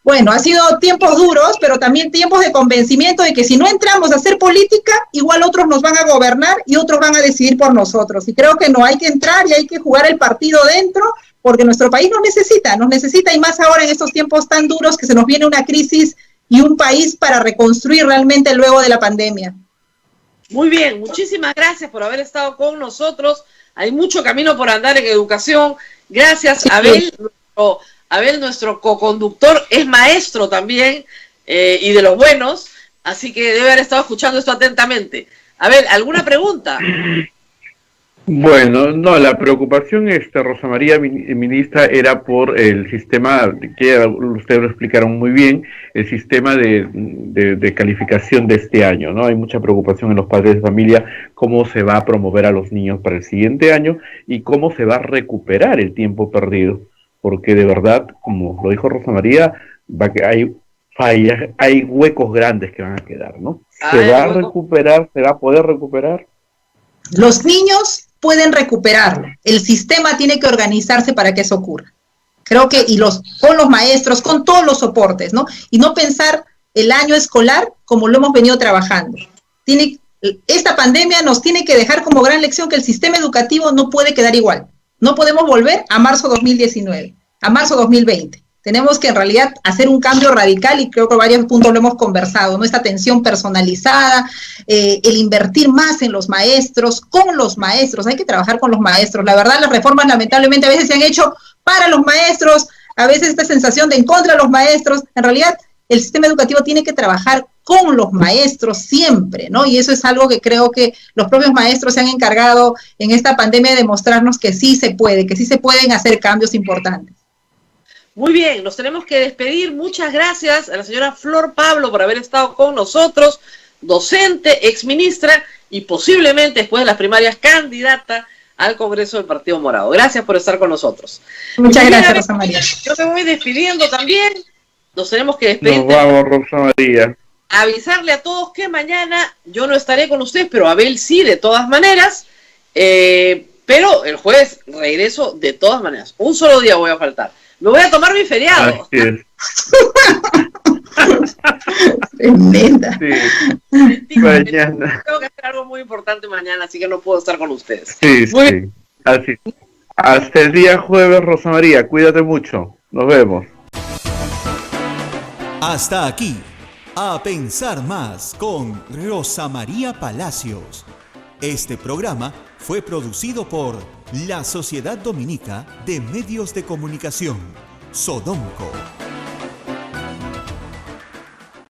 Bueno, ha sido tiempos duros, pero también tiempos de convencimiento de que si no entramos a hacer política, igual otros nos van a gobernar y otros van a decidir por nosotros. Y creo que no hay que entrar y hay que jugar el partido dentro, porque nuestro país nos necesita y más ahora en estos tiempos tan duros que se nos viene una crisis y un país para reconstruir realmente luego de la pandemia. Muy bien, muchísimas gracias por haber estado con nosotros. Hay mucho camino por andar en educación. Gracias, Abel. Abel, nuestro coconductor, es maestro también y de los buenos, así que debe haber estado escuchando esto atentamente. Abel, ¿alguna pregunta? Bueno, no, la preocupación, Rosa María, ministra, era por el sistema, que ustedes lo explicaron muy bien, el sistema de calificación de este año, ¿no? Hay mucha preocupación en los padres de familia, cómo se va a promover a los niños para el siguiente año y cómo se va a recuperar el tiempo perdido. Porque de verdad, como lo dijo Rosa María, hay fallas, hay huecos grandes que van a quedar, ¿no? ¿Se va a recuperar? ¿Se va a poder recuperar? Los niños pueden recuperarlo. El sistema tiene que organizarse para que eso ocurra. Creo que, con los maestros, con todos los soportes, ¿no? Y no pensar el año escolar como lo hemos venido trabajando. Esta pandemia nos tiene que dejar como gran lección que el sistema educativo no puede quedar igual. No podemos volver a marzo 2019, a marzo 2020. Tenemos que en realidad hacer un cambio radical y creo que varios puntos lo hemos conversado, ¿no? Esta atención personalizada, el invertir más en los maestros, con los maestros, hay que trabajar con los maestros. La verdad, las reformas lamentablemente a veces se han hecho para los maestros, a veces esta sensación de en contra de los maestros. En realidad, el sistema educativo tiene que trabajar con los maestros siempre, ¿no? Y eso es algo que creo que los propios maestros se han encargado en esta pandemia de demostrarnos que sí se puede, que sí se pueden hacer cambios importantes. Muy bien, nos tenemos que despedir. Muchas gracias a la señora Flor Pablo por haber estado con nosotros, docente, exministra y posiblemente después de las primarias candidata al Congreso del Partido Morado. Gracias por estar con nosotros. Muchas gracias, Rosa María. Yo me voy despidiendo también. Nos tenemos que despedir. Nos vamos, Rosa María. Avisarle a todos que mañana yo no estaré con ustedes, pero Abel sí, de todas maneras. Pero el jueves regreso de todas maneras. Un solo día voy a faltar. Me voy a tomar mi feriado. Así es. Tremenda. Sí. Mañana. Tengo que hacer algo muy importante mañana, así que no puedo estar con ustedes. Sí, sí. Así. Hasta el día jueves, Rosa María. Cuídate mucho. Nos vemos. Hasta aquí. A pensar más con Rosa María Palacios. Este programa fue producido por la Sociedad Dominica de Medios de Comunicación, Sodomco.